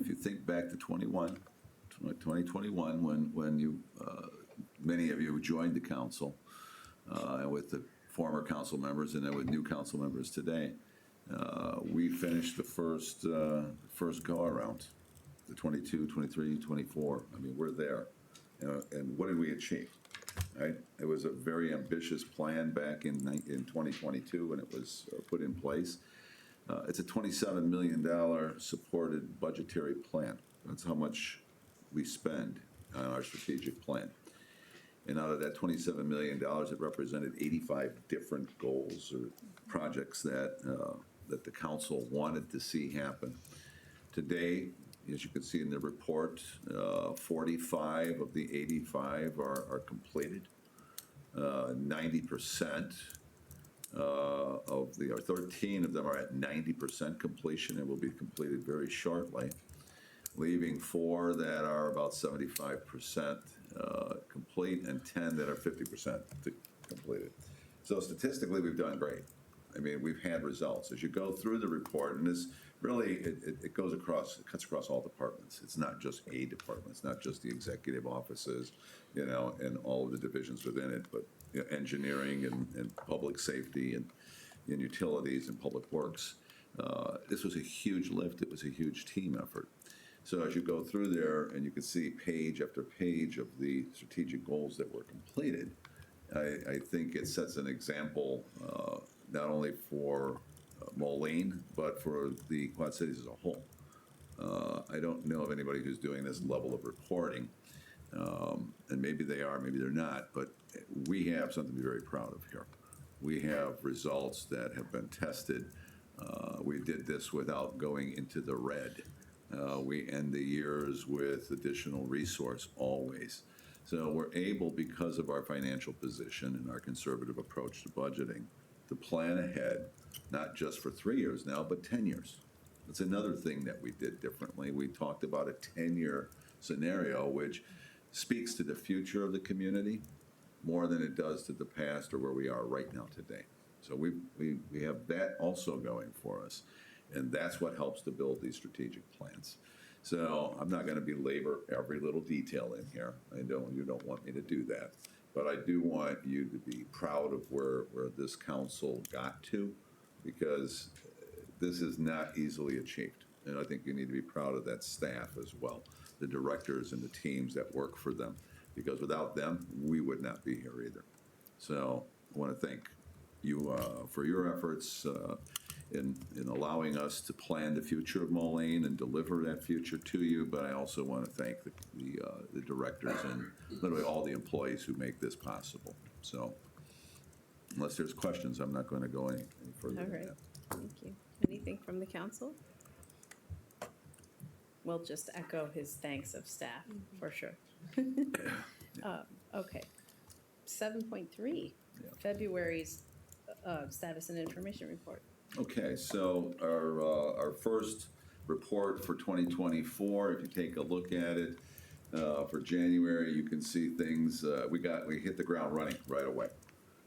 If you think back to 2021, when you, many of you joined the council, with the former council members and then with new council members today, we finished the first go-around, the 22, 23, 24. I mean, we're there. And what did we achieve? Right? It was a very ambitious plan back in 2022 when it was put in place. It's a $27 million supported budgetary plan. That's how much we spend on our strategic plan. And out of that $27 million, it represented 85 different goals or projects that the council wanted to see happen. Today, as you can see in the report, 45 of the 85 are completed. 90% of the, or 13 of them are at 90% completion and will be completed very shortly, leaving 4 that are about 75% complete and 10 that are 50% completed. So statistically, we've done great. I mean, we've had results. As you go through the report, and this really, it goes across, it cuts across all departments. It's not just a department. It's not just the executive offices, you know, and all of the divisions within it, but you know, engineering and public safety and utilities and public works. This was a huge lift. It was a huge team effort. So as you go through there and you can see page after page of the strategic goals that were completed, I think it sets an example not only for Moline, but for the Quad Cities as a whole. I don't know of anybody who's doing this level of reporting, and maybe they are, maybe they're not, but we have something to be very proud of here. We have results that have been tested. We did this without going into the red. We end the years with additional resource always. So we're able, because of our financial position and our conservative approach to budgeting, to plan ahead, not just for 3 years now, but 10 years. That's another thing that we did differently. We talked about a 10-year scenario, which speaks to the future of the community more than it does to the past or where we are right now today. So we have that also going for us, and that's what helps to build these strategic plans. So I'm not going to belabor every little detail in here. You don't want me to do that. But I do want you to be proud of where this council got to, because this is not easily achieved. And I think you need to be proud of that staff as well, the directors and the teams that work for them, because without them, we would not be here either. So I want to thank you for your efforts in allowing us to plan the future of Moline and deliver that future to you. But I also want to thank the directors and literally all the employees who make this possible. So unless there's questions, I'm not going to go any further All than right, that. thank you. Anything from the council? We'll just echo his thanks of staff, for sure. Okay. 7.3, February's status and information report. Okay, so our first report for 2024, if you take a look at it, for January, you can see things, we hit the ground running right away.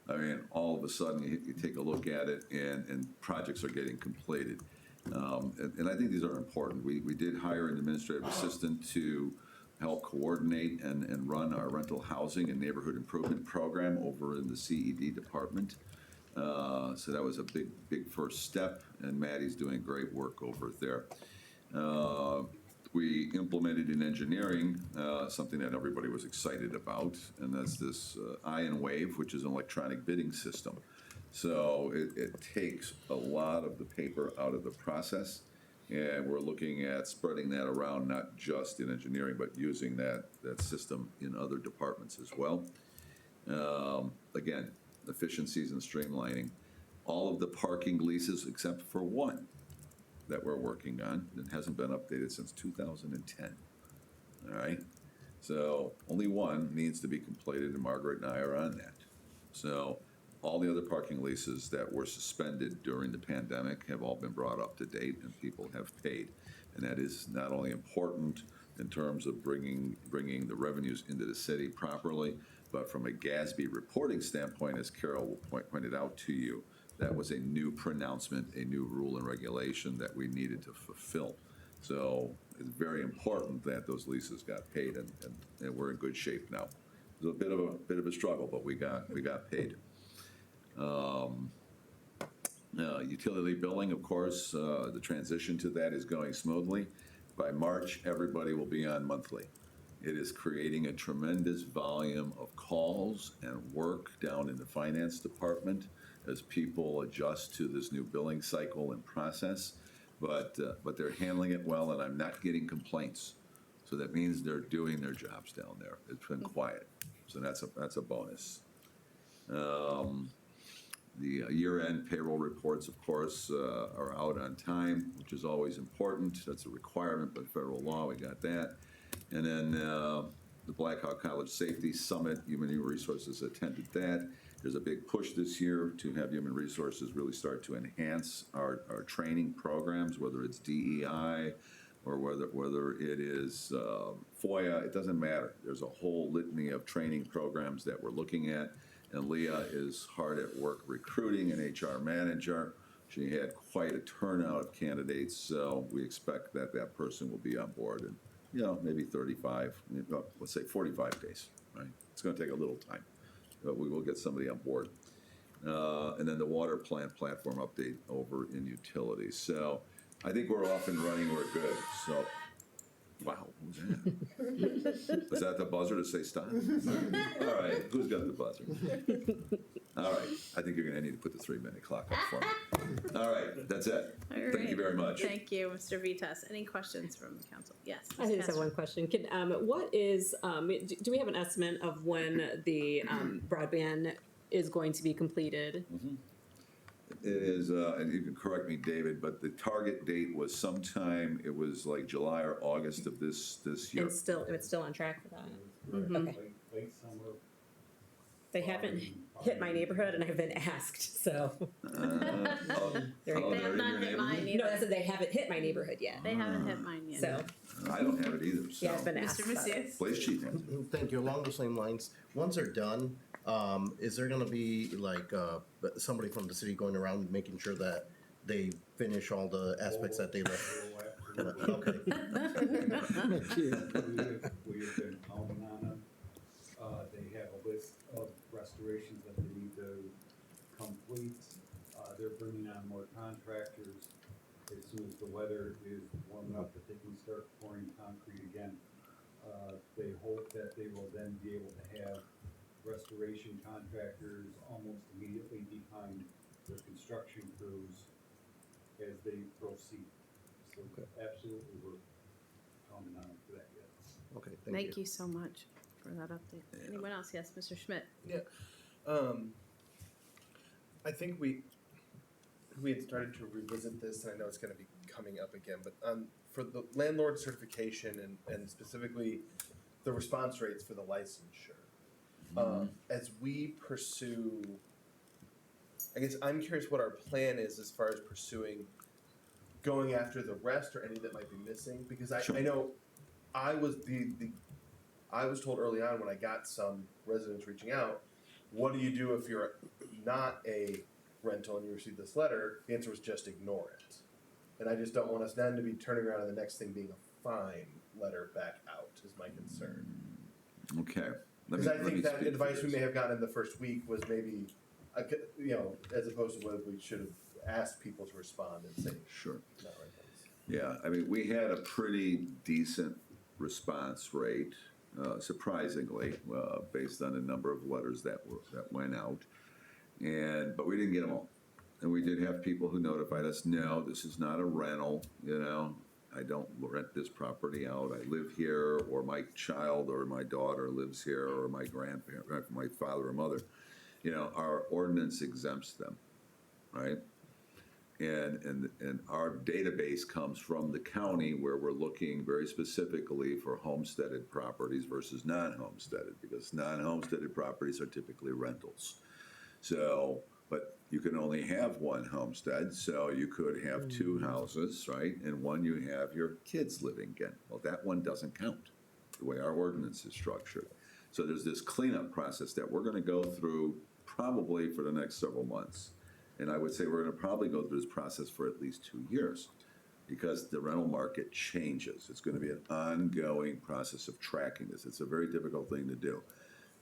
I mean, all of a sudden, you take a look at it, and projects are getting completed. And I think these are important. We did hire an administrative assistant to help coordinate and run our rental housing and neighborhood improvement program over in the CED department. So that was a big first step, and Maddie's doing great work over there. We implemented in engineering something that everybody was excited about, and that's this Ion Wave, which is an electronic bidding system. So it takes a lot of the paper out of the process, and we're looking at spreading that around, not just in engineering, but using that system in other departments as well. Again, efficiencies and streamlining. All of the parking leases, except for one that we're working on, that hasn't been updated since 2010. All right? So only one needs to be completed, and Margaret and I are on that. So all the other parking leases that were suspended during the pandemic have all been brought up to date and people have paid. And that is not only important in terms of bringing the revenues into the city properly, but from a GASB reporting standpoint, as Carol pointed out to you, that was a new pronouncement, a new rule and regulation that we needed to fulfill. So it's very important that those leases got paid, and we're in good shape now. It was a bit of a struggle, but we got paid. Utility billing, of course, the transition to that is going smoothly. By March, everybody will be on monthly. It is creating a tremendous volume of calls and work down in the finance department as people adjust to this new billing cycle and process. But they're handling it well, and I'm not getting complaints. So that means they're doing their jobs down there. It's been quiet, so that's a bonus. The year-end payroll reports, of course, are out on time, which is always important. That's a requirement by federal law. We got that. And then the Blackhawk College Safety Summit, Human Resources attended that. There's a big push this year to have Human Resources really start to enhance our training programs, whether it's DEI or whether it is FOIA. It doesn't matter. There's a whole litany of training programs that we're looking at. And Leah is hard at work recruiting an HR manager. She had quite a turnout of candidates, so we expect that that person will be on board in, maybe 35, let's say 45 days, right? It's gonna take a little time, but we will get somebody on board. And then the water plant platform update over in utilities. So I think we're off and running, we're good, so. Wow, what was that? Was that the buzzer to say stop? All right, who's got the buzzer? All right, I think you're gonna need to put the 3-minute clock up for me. All right, that's it. All right. Thank you very much. Thank you, Mr. Vitas. Any questions from the council? Yes. I just have one question. What is, do we have an estimate of when the broadband is going to be completed? It is, and you can correct me, David, but the target date was sometime, it was like July or August of this year. It's still on track for that? Okay. Late summer. They haven't hit my neighborhood and I've been asked, so. They have not hit mine either. No, I said they haven't hit my neighborhood yet. They haven't hit mine yet. So, I don't have it either, so. yeah, I've been asked. Mr. Macias? Police chief. Thank you. Along the same lines, once they're done, is there gonna be like, somebody from the city going around making sure that they finish all the aspects that they left? Okay. We have been counting on them. They have a list of restorations that they need to complete. They're bringing on more contractors. As soon as the weather is warm enough that they can start pouring concrete again. They hope that they will then be able to have restoration contractors almost immediately behind their construction crews as they proceed. So absolutely, we're counting on for that yet. Okay, Thank you so much for that update. Anyone else? Yes, Mr. Schmidt. Yeah. I think we had started to revisit this, and I know it's going to be coming up again, but for the landlord certification and specifically the response rates for the licensure, as we pursue, I guess I'm curious what our plan is as far as pursuing going after the rest or any that might be missing, because I know I was I was told early on when I got some residents reaching out, what do you do if you're not a rental and you receive this letter? The answer was just ignore it. And I just don't want us then to be turning around and the next thing being a fine letter back out is my concern. Okay. Because I think that advice we may have gotten in the first week was maybe, as opposed to what we should have asked people to respond and say, sure. Not rentals. Yeah, I mean, we had a pretty decent response rate, surprisingly, based on the number of letters that went out, but we didn't get them all. And we did have people who notified us, no, this is not a rental, I don't rent this property out, I live here, or my child or my daughter lives here, or my grandparent, my father or mother. Our ordinance exempts them, right? And our database comes from the county, where we're looking very specifically for homesteaded properties versus non-homesteaded, because non-homesteaded properties are typically rentals. So, but you can only have one homestead, so you could have two houses, right? And one you have your kids living in. Well, that one doesn't count, the way our ordinance is structured. So there's this cleanup process that we're gonna go through probably for the next several months. And I would say we're gonna probably go through this process for at least 2 years, because the rental market changes. It's gonna be an ongoing process of tracking this. It's a very difficult thing to do.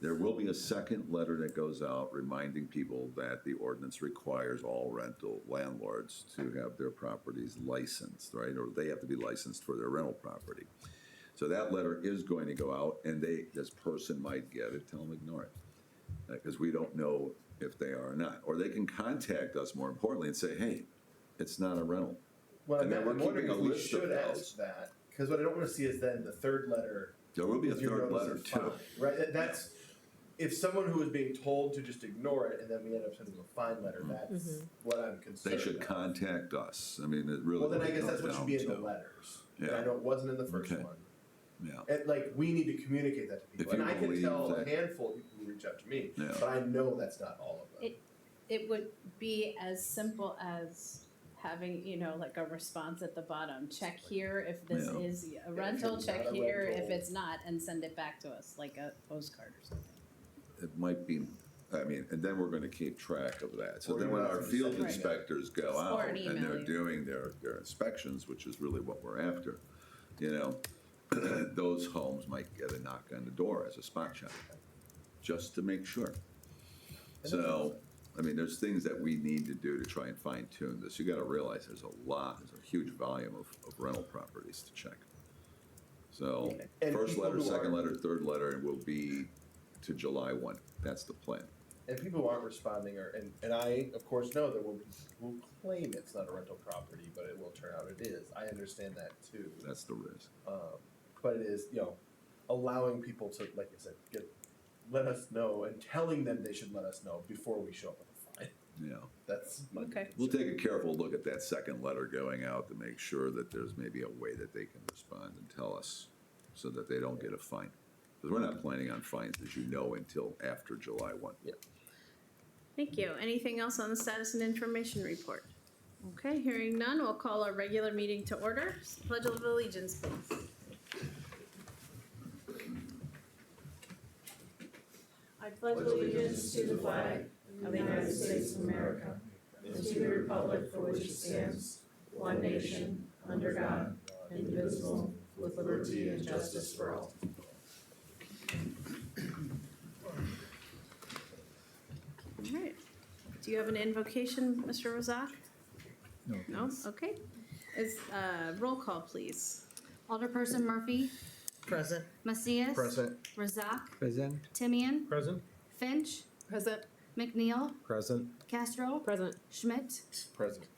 There will be a second letter that goes out reminding people that the ordinance requires all rental landlords to have their properties licensed, right? Or they have to be licensed for their rental property. So that letter is going to go out, and this person might get it, tell them ignore it. Because we don't know if they are or not. Or they can contact us, more importantly, and say, hey, it's not a rental. Well, And then I'm we're wondering keeping if a we list of should those. ask that, because what I don't wanna see is then the third letter. There will be a is your third notice letter of too. fine, Right, that's, if someone who is being told to just ignore it and then we end up sending a fine letter, that's what I'm concerned They should about. contact us. I mean, it really. Well, then I what it guess that's comes what should be in down the to. letters. Yeah. And I know it wasn't in the first Okay. one. Yeah. And like, we need to communicate that to people. If you And I can believe tell a that- handful of people who reach out to me, Yeah. but I know that's not all of them. It would be as simple as having, like a response at the bottom, check here if this Yeah. is a rental, it's check not a here if rental. it's not, and send it back to us, like a postcard or something. It might be, I mean, and then we're gonna keep track of that. So Or then you when have our to field send it. inspectors go Or out an and email they're you. doing their inspections, which is really what we're after, those homes might get a knock on the door as a spot check, just to make sure. So, I mean, there's things that we need to do to try and fine tune this. You gotta realize there's a huge volume of rental properties to check. So, And first people letter, who second are- letter, third letter will be to July 1. That's the plan. And people who aren't responding and I, of course, know there will be people who claim it's not a rental property, but it will turn out it is. I understand that too. That's the risk. But it is, allowing people to, like I said, let us know and telling them they should let us know before we show up with a fine. Yeah. That's my Okay. We'll take a careful look at that second letter going out to make sure that there's maybe a way that they can respond and tell us so that they don't get a fine. Because we're not planning on fines, as you know, until after July 1. Yeah. Thank you. Anything else on the status and information report? Okay, hearing none, we'll call our regular meeting to order. Pledge of allegiance, please. I pledge allegiance to the flag of the United States of America and to the republic for which it stands, one nation, under God, indivisible, with liberty and justice for all. All right. Do you have an invocation, Mr. Razak? No. No? Okay. Roll call, please. Alderperson Murphy, Present. Macias. Present. Razak, Present. Timian, Present? Finch, Present. McNeil, Present. Castro, Present. Schmidt. President.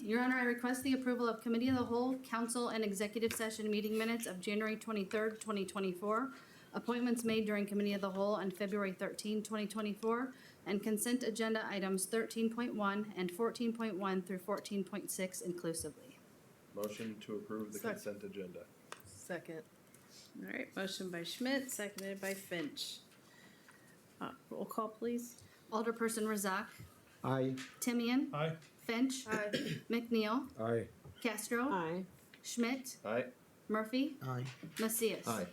Your Honor, I request the approval of Committee of the Whole, Council, and Executive Session meeting minutes of January 23rd, 2024, appointments made during Committee of the Whole on February 13, 2024, and consent agenda items 13.1 and 14.1 through 14.6 inclusively. Motion to approve the Second. consent agenda. Second. All right, motion by Schmidt, seconded by Finch. Roll call, please. Alderperson Razak, Aye. Timian, Aye. Finch, Aye. McNeil, Aye. Castro, Aye. Schmidt, Aye. Murphy, Aye. Macias. Aye.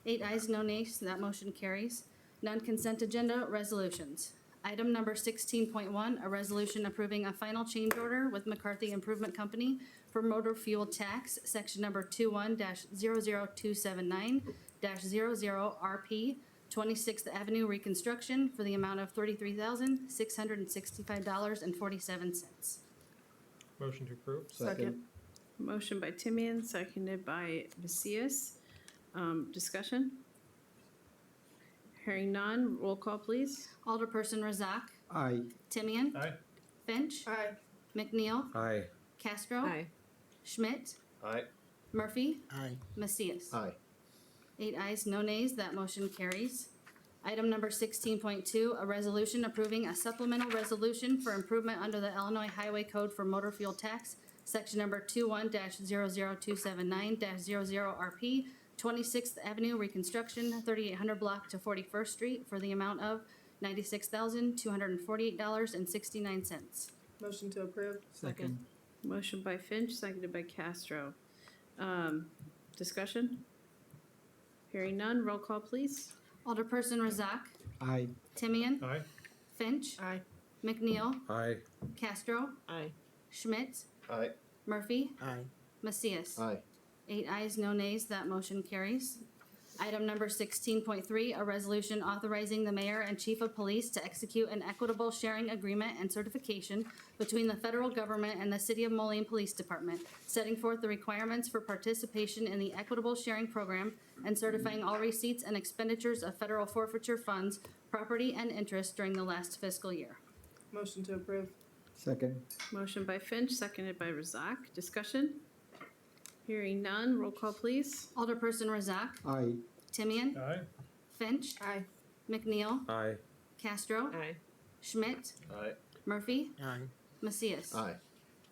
8 ayes, no nays, that motion carries. Non-consent agenda resolutions. Item number 16.1, a resolution approving a final change order with McCarthy Improvement Company for motor fuel tax, section number 21-00279-00 RP, 26th Avenue reconstruction for the amount of $33,665.47. Motion to approve? Second. Motion by Timian, seconded by Macias. Discussion? Hearing none, roll call, please. Alderperson Razak, Aye. Timian, Aye. Finch, Aye. McNeil, Aye. Castro, Aye. Schmidt, Aye. Murphy, Aye. Macias. Aye. 8 ayes, no nays, that motion carries. Item number 16.2, a resolution approving a supplemental resolution for improvement under the Illinois Highway Code for motor fuel tax, section number 21-00279-00 RP, 26th Avenue reconstruction, 3800 block to 41st Street for the amount of $96,248.69. Motion to approve. Second. Motion by Finch, seconded by Castro. Discussion? Hearing none, roll call, please. Alderperson Razak, Aye. Timian, Aye. Finch, Aye. McNeil, Aye. Castro, Aye. Schmidt, Aye. Murphy, Aye. Macias. Aye. 8 ayes, no nays, that motion carries. Item number 16.3, a resolution authorizing the mayor and chief of police to execute an equitable sharing agreement and certification between the federal government and the City of Moline Police Department, setting forth the requirements for participation in the equitable sharing program and certifying all receipts and expenditures of federal forfeiture funds, property, and interest during the last fiscal year. Motion to approve. Second. Motion by Finch, seconded by Razak. Discussion? Hearing none, roll call, please. Alderperson Razak, Aye. Timian, Aye. Finch, Aye. McNeil, Aye. Castro, Aye. Schmidt, Aye. Murphy, Aye. Macias. Aye.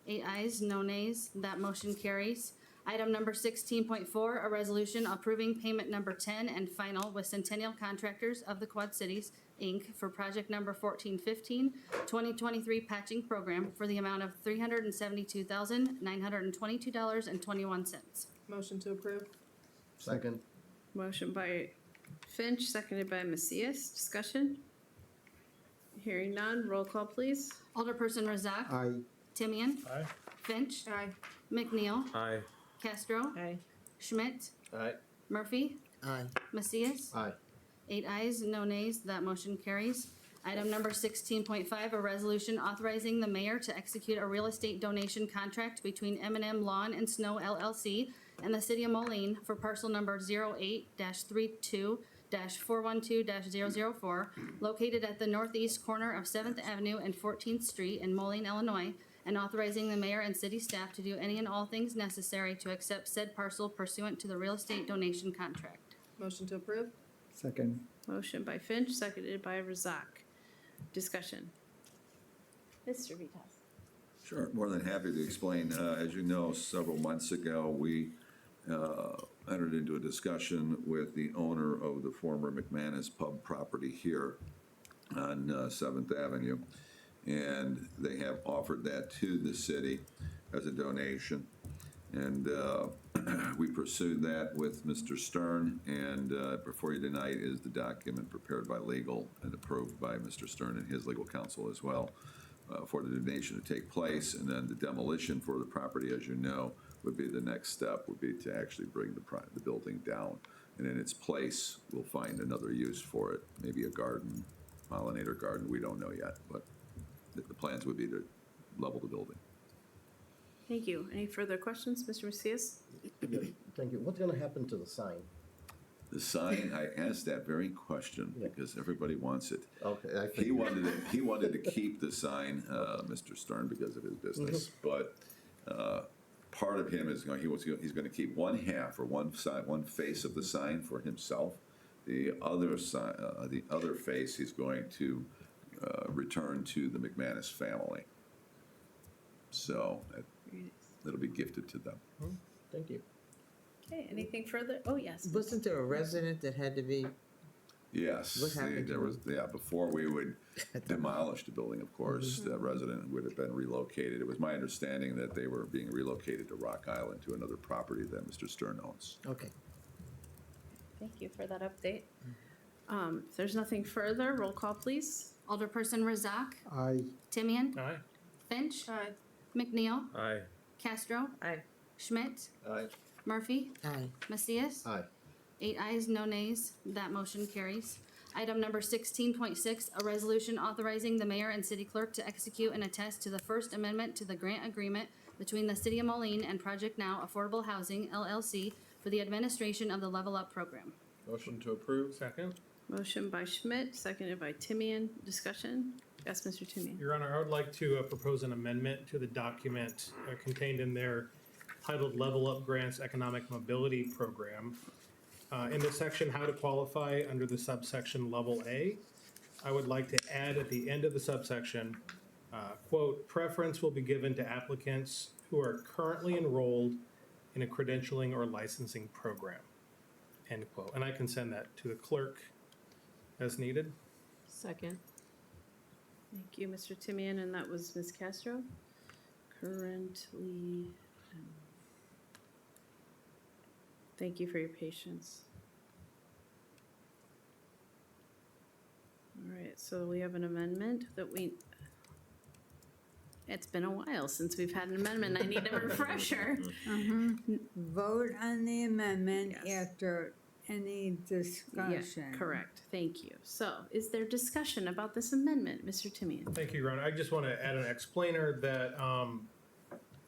8 ayes, no nays, that motion carries. Item number 16.4, a resolution approving payment number 10 and final with Centennial Contractors of the Quad Cities, Inc. for project number 1415, 2023 patching program for the amount of $372,922.21. Motion to approve. Second. Motion by Finch, seconded by Macias. Discussion? Hearing none, roll call, please. Alderperson Razak, Aye. Timian, Aye. Finch, Aye. McNeil, Aye. Castro, Aye. Schmidt, Aye. Murphy, Aye. Macias. Aye. 8 ayes, no nays, that motion carries. Item number 16.5, a resolution authorizing the mayor to execute a real estate donation contract between M&M Lawn and Snow LLC and the City of Moline for parcel number 08-32-412-004, located at the northeast corner of 7th Avenue and 14th Street in Moline, Illinois, and authorizing the mayor and city staff to do any and all things necessary to accept said parcel pursuant to the real estate donation contract. Motion to approve. Second. Motion by Finch, seconded by Razak. Discussion? Mr. Vitas. Sure, more than happy to explain. As you know, several months ago, we entered into a discussion with the owner of the former McManus Pub property here on 7th Avenue. And they have offered that to the city as a donation. And we pursued that with Mr. Stern, and before you tonight is the document prepared by legal and approved by Mr. Stern and his legal counsel as well for the donation to take place. And then the demolition for the property, as you know, would be the next step, would be to actually bring the building down. And in its place, we'll find another use for it, maybe a garden, pollinator garden, we don't know yet, but the plans would be to level the building. Thank you. Any further questions, Mr. Macias? Thank you. What's gonna happen to the sign? The sign, I asked that very question because everybody wants it. Okay, I He wanted to keep the sign, Mr. Stern, because of his business, but part of him is he's going to keep one half or one side, one face of the sign for himself. The other side, the other face, he's going to return to the McManus family. So it'll be gifted to them. Thank you. Okay, anything further? Oh, yes. Wasn't there a resident that had to be? Yes, What happened there to was, before we would demolish the building, of course, the resident would have been relocated. It was my understanding that they were being relocated to Rock Island to another property that Mr. Stern owns. Okay. Thank you for that update. If there's nothing further, roll call, please. Alderperson Razak, Aye. Timian, Aye. Finch, Aye. McNeil, Aye. Castro, Aye. Schmidt, Aye. Murphy, Aye. Macias. Aye. 8 ayes, no nays, that motion carries. Item number 16.6, a resolution authorizing the mayor and city clerk to execute and attest to the First Amendment to the grant agreement between the City of Moline and Project Now Affordable Housing, LLC, for the administration of the Level Up program. Motion to approve. Second. Motion by Schmidt, seconded by Timian. Discussion? Yes, Mr. Timian. Your Honor, I would like to propose an amendment to the document contained in there titled Level Up Grants Economic Mobility Program. In the section, how to qualify under the subsection Level A, I would like to add at the end of the subsection, quote, preference will be given to applicants who are currently enrolled in a credentialing or licensing program, end quote. And I can send that to the clerk as needed. Second. Thank you, Mr. Timian, and that was Ms. Castro. Currently, thank you for your patience. All right, so we have an amendment that it's been a while since we've had an amendment. I need a refresher. Vote on the amendment Yes. after any discussion. Yeah, correct. Thank you. So, is there discussion about this amendment, Mr. Timian? Thank you, Your Honor. I just want to add an explainer that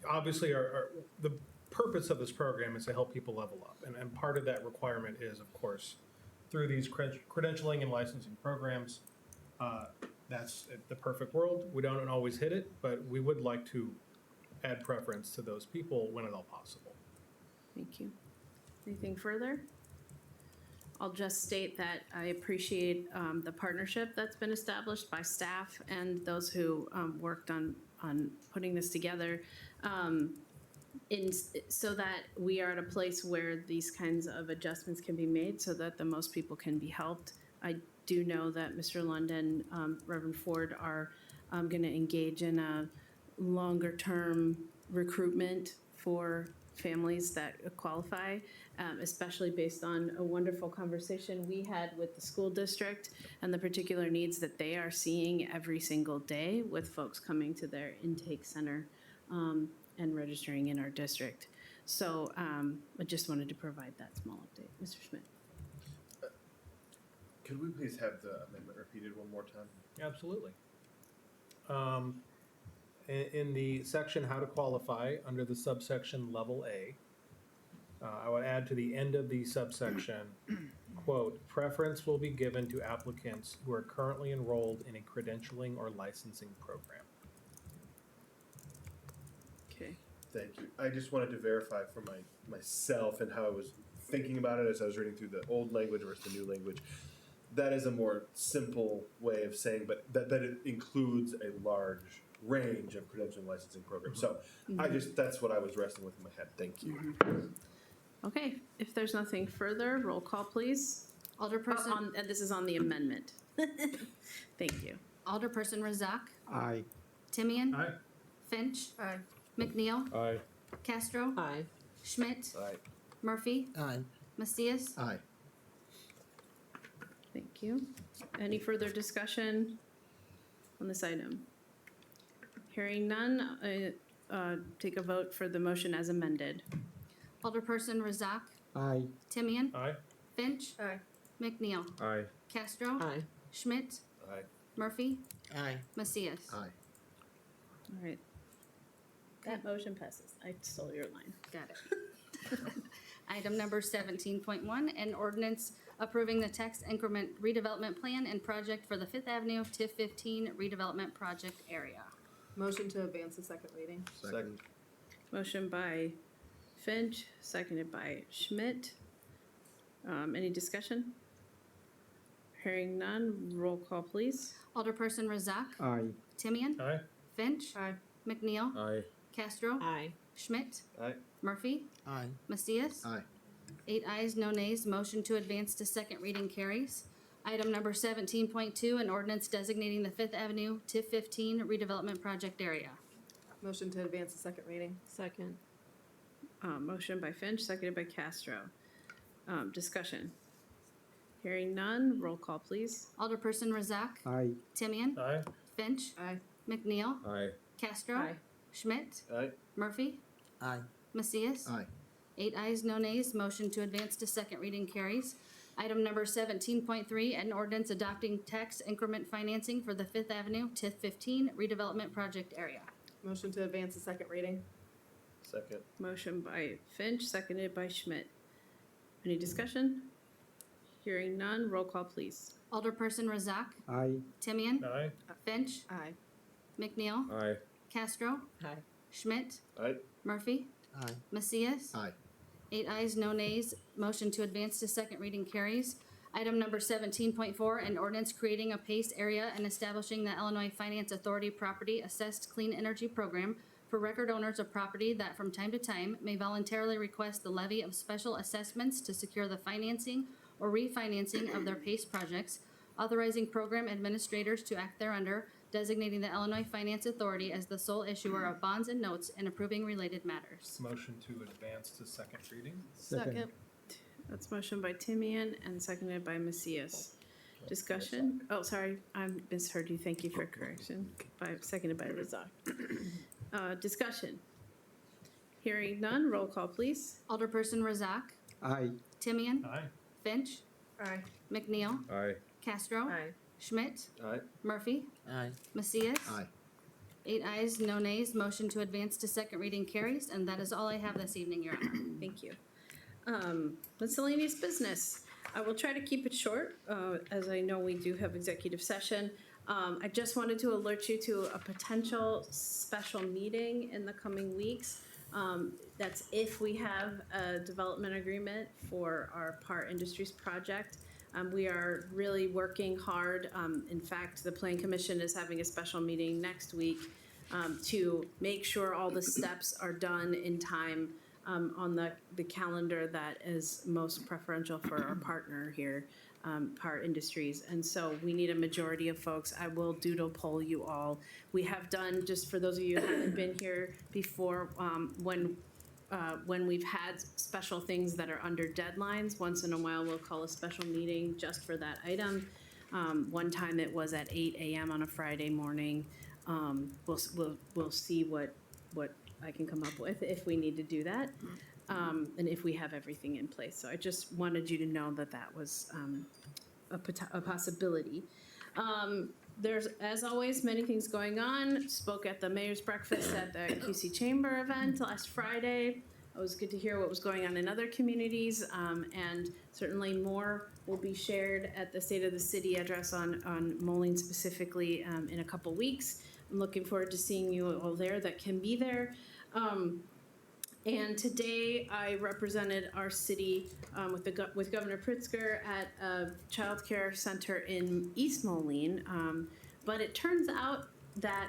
obviously the purpose of this program is to help people level up. And part of that requirement is, of course, through these credentialing and licensing programs. That's the perfect world. We don't always hit it, but we would like to add preference to those people when at all possible. Thank you. Anything further? I'll just state that I appreciate the partnership that's been established by staff and those who worked on putting this together, so that we are at a place where these kinds of adjustments can be made so that the most people can be helped. I do know that Mr. London, Reverend Ford are going to engage in a longer-term recruitment for families that qualify, especially based on a wonderful conversation we had with the school district and the particular needs that they are seeing every single day with folks coming to their intake center and registering in our district. So I just wanted to provide that small update. Mr. Schmidt. Could we please have the amendment repeated one more time? Absolutely. In the section how to qualify, under the subsection level A, I would add to the end of the subsection, quote, preference will be given to applicants who are currently enrolled in a credentialing or licensing program. Okay. Thank you. I just wanted to verify for myself and how I was thinking about it as I was reading through the old language versus the new language. That is a more simple way of saying, but that it includes a large range of credentialing licensing programs. So that's what I was wrestling with in my head. Thank you. Okay, if there's nothing further, roll call, please. Alderperson. And this is on the amendment. Thank you. Alderperson Razak. Aye. Timian. Aye. Finch. Aye. McNeil. Aye. Castro. Aye. Schmidt. Aye. Murphy. Aye. Macias. Aye. Thank you. Any further discussion on this item? Hearing none, take a vote for the motion as amended. Alderperson Razak. Aye. Timian. Aye. Finch. Aye. McNeil. Aye. Castro. Aye. Schmidt. Aye. Murphy. Aye. Macias. Aye. All right. That motion passes. I stole your line. Got it. Item number 17.1, an ordinance approving the tax increment redevelopment plan and project for the Fifth Avenue TIF 15 redevelopment project area. Motion to advance the second reading. Second. Motion by Finch, seconded by Schmidt. Any discussion? Hearing none, roll call, please. Alderperson Razak. Aye. Timian. Aye. Finch. Aye. McNeil. Aye. Castro. Aye. Schmidt. Aye. Murphy. Aye. Macias. Aye. 8 ayes, no nays. Motion to advance to second reading carries. Item number 17.2, an ordinance designating the Fifth Avenue TIF 15 redevelopment project area. Motion to advance the second reading. Second. Motion by Finch, seconded by Castro. Discussion. Hearing none, roll call, please. Alderperson Razak. Aye. Timian. Aye. Finch. Aye. McNeil. Aye. Castro. Aye. Schmidt. Aye. Murphy. Aye. Macias. Aye. 8 ayes, no nays. Motion to advance to second reading carries. Item number 17.3, an ordinance adopting tax increment financing for the Fifth Avenue TIF 15 redevelopment project area. Motion to advance the second reading. Second. Motion by Finch, seconded by Schmidt. Any discussion? Hearing none, roll call, please. Alderperson Razak. Aye. Timian. Aye. Finch. Aye. McNeil. Aye. Castro. Aye. Schmidt. Aye. Murphy. Aye. Macias. Aye. 8 ayes, no nays. Motion to advance to second reading carries. Item number 17.4, an ordinance creating a PACE area and establishing the Illinois Finance Authority Property Assessed Clean Energy Program for record owners of property that from time to time may voluntarily request the levy of special assessments to secure the financing or refinancing of their PACE projects, authorizing program administrators to act thereunder, designating the Illinois Finance Authority as the sole issuer of bonds and notes, and approving related matters. Motion to advance to second reading? Second. That's motion by Timian and seconded by Macias. Discussion? Oh, sorry, I misheard you. Thank you for correction. Seconded by Razak. Discussion? Hearing none, roll call, please. Alderperson Razak, Aye. Timian, Aye. Finch, Aye. McNeil, Aye. Castro, Aye. Schmidt, Aye. Murphy, Aye. Macias. Aye. 8 ayes, no nays. Motion to advance to second reading carries, and that is all I have this evening, Your Honor. Thank you. Miscellaneous business. I will try to keep it short, as I know we do have executive session. I just wanted to alert you to a potential special meeting in the coming weeks. That's if we have a development agreement for our PAR Industries project. We are really working hard. In fact, the Plan Commission is having a special meeting next week to make sure all the steps are done in time on the calendar that is most preferential for our partner here, PAR Industries. And so we need a majority of folks. I will doodle poll you all. We have done, just for those of you who haven't been here before, when we've had special things that are under deadlines, once in a while we'll call a special meeting just for that item. One time it was at 8 a.m. on a Friday morning. We'll see what I can come up with if we need to do that, and if we have everything in place. So I just wanted you to know that that was a possibility. There's, as always, many things going on. Spoke at the mayor's breakfast at the QC Chamber event last Friday. It was good to hear what was going on in other communities, and certainly more will be shared at the State of the City address on Moline specifically in a couple weeks. I'm looking forward to seeing you all there that can be there. And today I represented our city with Governor Pritzker at a child care center in East Moline. But it turns out that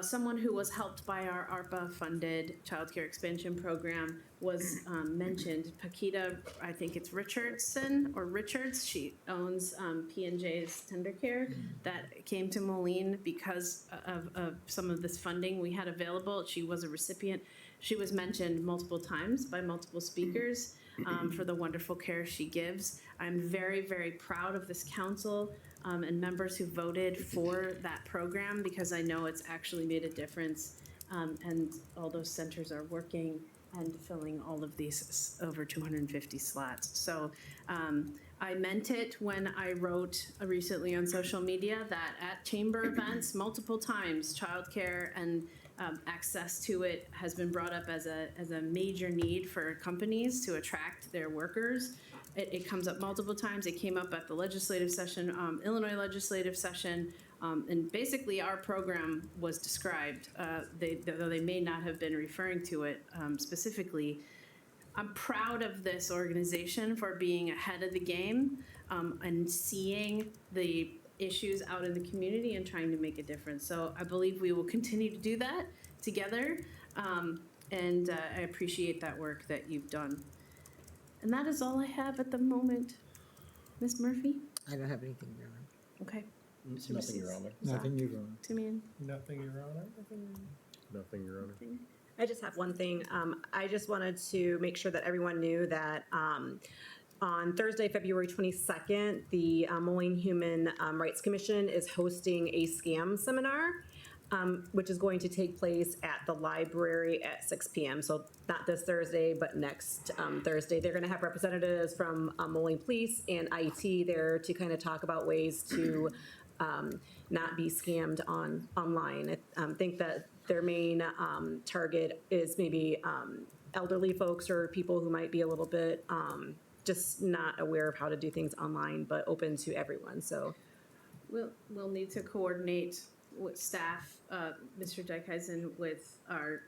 someone who was helped by our ARPA-funded child care expansion program was mentioned. Paquita, I think it's Richardson or Richards. She owns P&J's Tender Care that came to Moline because of some of this funding we had available. She was a recipient. She was mentioned multiple times by multiple speakers for the wonderful care she gives. I'm very, very proud of this council and members who voted for that program because I know it's actually made a difference, and all those centers are working and filling all of these over 250 slots. So I meant it when I wrote recently on social media that at chamber events, multiple times, childcare and access to it has been brought up as a major need for companies to attract their workers. It comes up multiple times. It came up at the legislative session, Illinois legislative session, and basically our program was described, though they may not have been referring to it specifically. I'm proud of this organization for being ahead of the game and seeing the issues out in the community and trying to make a difference. So I believe we will continue to do that together, and I appreciate that work that you've done. And that is all I have at the moment. Ms. Murphy? I don't have anything, Your Honor. Okay. Nothing, Your Honor. Nothing, Your Honor. Timian? Nothing, Your Honor. Nothing, Your Honor. I just have one thing. I just wanted to make sure that everyone knew that on Thursday, February 22nd, the Moline Human Rights Commission is hosting a scam seminar, which is going to take place at the library at 6 p.m. So not this Thursday, but next Thursday. They're going to have representatives from Moline Police and IT there to kind of talk about ways to not be scammed online. I think that their main target is maybe elderly folks or people who might be a little bit just not aware of how to do things online, but open to everyone. So we'll need to coordinate with staff, Mr. Dijkhuizen, with our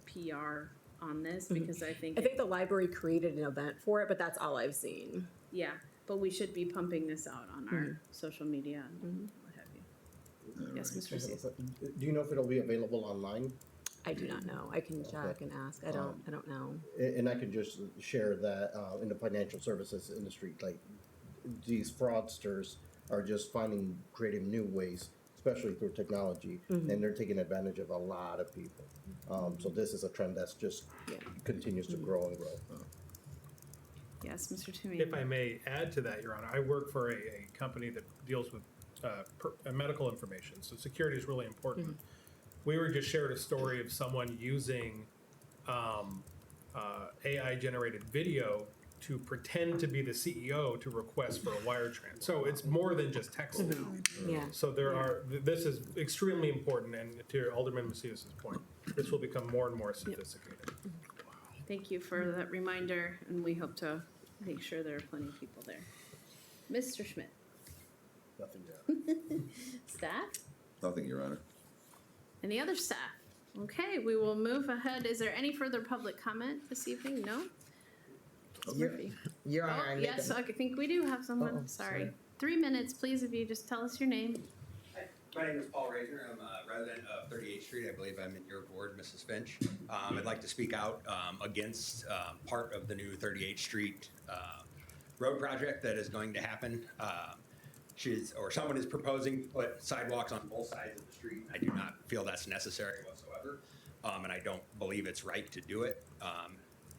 PR on this, because I think the library created an event for it, but that's all I've seen. Yeah, but we should be pumping this out on our social media and what have you. Yes, Mr. Cease. Do you know if it'll be available online? I do not know. I can check and ask. I don't know. And I can just share that in the financial services industry, like these fraudsters are just finding creative new ways, especially through technology, and they're taking advantage of a lot of people. So this is a trend that's just continues to grow and grow. Yes, Mr. Toomey. If I may add to that, Your Honor, I work for a company that deals with medical information, so security is really important. We were just shared a story of someone using AI-generated video to pretend to be the CEO to request for a wire transfer. So it's more than just text now. Yeah. So this is extremely important, and to Alderman Macias's point, this will become more and more sophisticated. Thank you for that reminder, and we hope to make sure there are plenty of people there. Mr. Schmidt. Nothing yet. Staff? Nothing, Your Honor. Any other staff? Okay, we will move ahead. Is there any further public comment this evening? No? Ms. Murphy. Your Honor, I make Yes, I think we do have someone. Sorry. 3 minutes, please, if you just tell us your name. Hi, my name is Paul Razor. I'm a resident of 38th Street. I believe I'm in your ward, Mrs. Finch. I'd like to speak out against part of the new 38th Street road project that is going to happen. Someone is proposing to put sidewalks on both sides of the street. I do not feel that's necessary whatsoever, and I don't believe it's right to do it.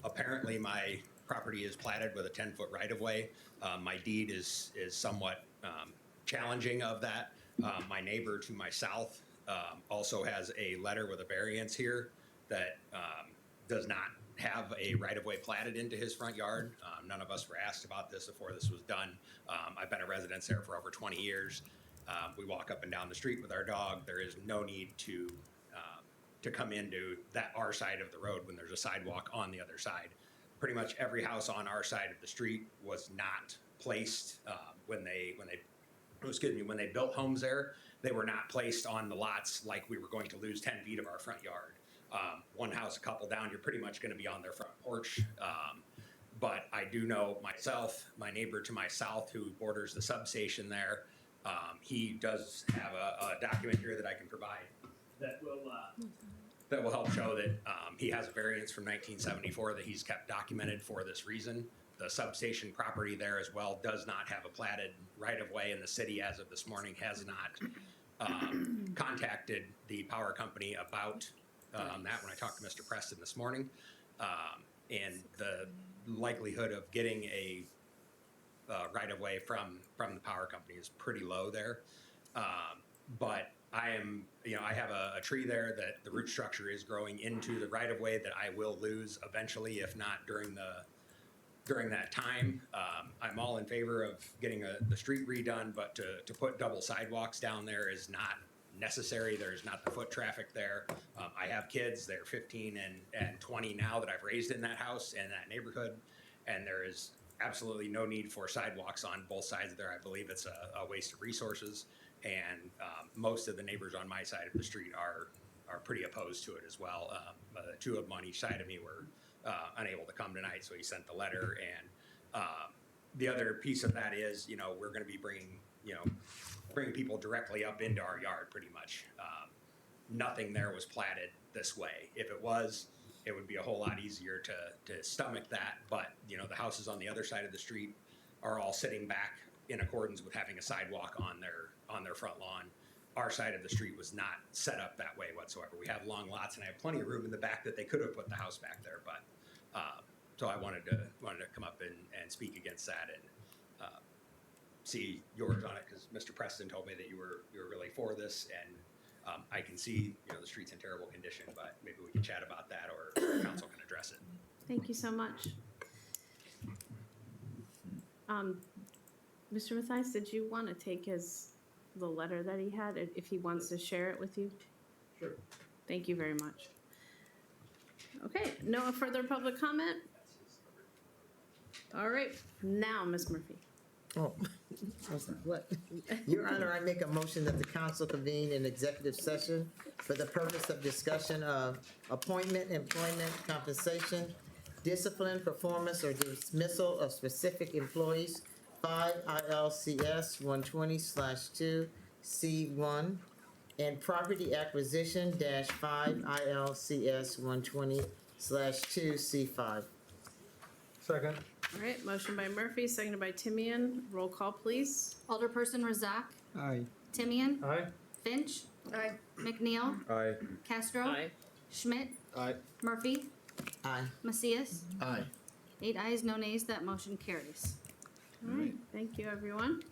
Apparently, my property is platted with a 10-foot right-of-way. My deed is somewhat challenging of that. My neighbor to my south also has a letter with a variance here that does not have a right-of-way platted into his front yard. None of us were asked about this before this was done. I've been a resident there for over 20 years. We walk up and down the street with our dog. There is no need to come into our side of the road when there's a sidewalk on the other side. Pretty much every house on our side of the street was not placed when they built homes there. They were not placed on the lots like we were going to lose 10 feet of our front yard. One house, a couple down, you're pretty much going to be on their front porch. But I do know myself, my neighbor to my south who borders the substation there, he does have a document here that I can provide that will help show that he has a variance from 1974 that he's kept documented for this reason. The substation property there as well does not have a platted right-of-way, and the city, as of this morning, has not contacted the power company about that when I talked to Mr. Preston this morning. And the likelihood of getting a right-of-way from the power company is pretty low there. But I have a tree there that the root structure is growing into the right-of-way that I will lose eventually, if not during that time. I'm all in favor of getting the street redone, but to put double sidewalks down there is not necessary. There's not the foot traffic there. I have kids, they're 15 and 20 now that I've raised in that house and that neighborhood, and there is absolutely no need for sidewalks on both sides of there. I believe it's a waste of resources, and most of the neighbors on my side of the street are pretty opposed to it as well. The two of them on each side of me were unable to come tonight, so he sent the letter. And the other piece of that is, we're going to be bringing people directly up into our yard pretty much. Nothing there was platted this way. If it was, it would be a whole lot easier to stomach that. But, the houses on the other side of the street are all sitting back in accordance with having a sidewalk on their front lawn. Our side of the street was not set up that way whatsoever. We have long lots, and I have plenty of room in the back that they could have put the house back there. But so I wanted to come up and speak against that and see yours on it, because Mr. Preston told me that you were really for this, and I can see the street's in terrible condition, but maybe we can chat about that, or council can address it. Thank you so much. Mr. Mathias, did you want to take the letter that he had, if he wants to share it with you? Sure. Thank you very much. Okay, no further public comment? All right, now, Ms. Murphy. Oh, what? Your Honor, I make a motion that the council convene an executive session for the purpose of discussion of appointment, employment, compensation, discipline, performance, or dismissal of specific employees, 5 ILCS 120/2 C1, and property acquisition -5 ILCS 120/2 C5. Second. All right, motion by Murphy, seconded by Timian. Roll call, please. Alderperson Razak, Aye. Timian, Aye. Finch, Aye. McNeil, Aye. Castro, Schmidt, Aye. Murphy, Aye. Macias. Aye. 8 ayes, no nays, that motion carries. All right, thank you, everyone.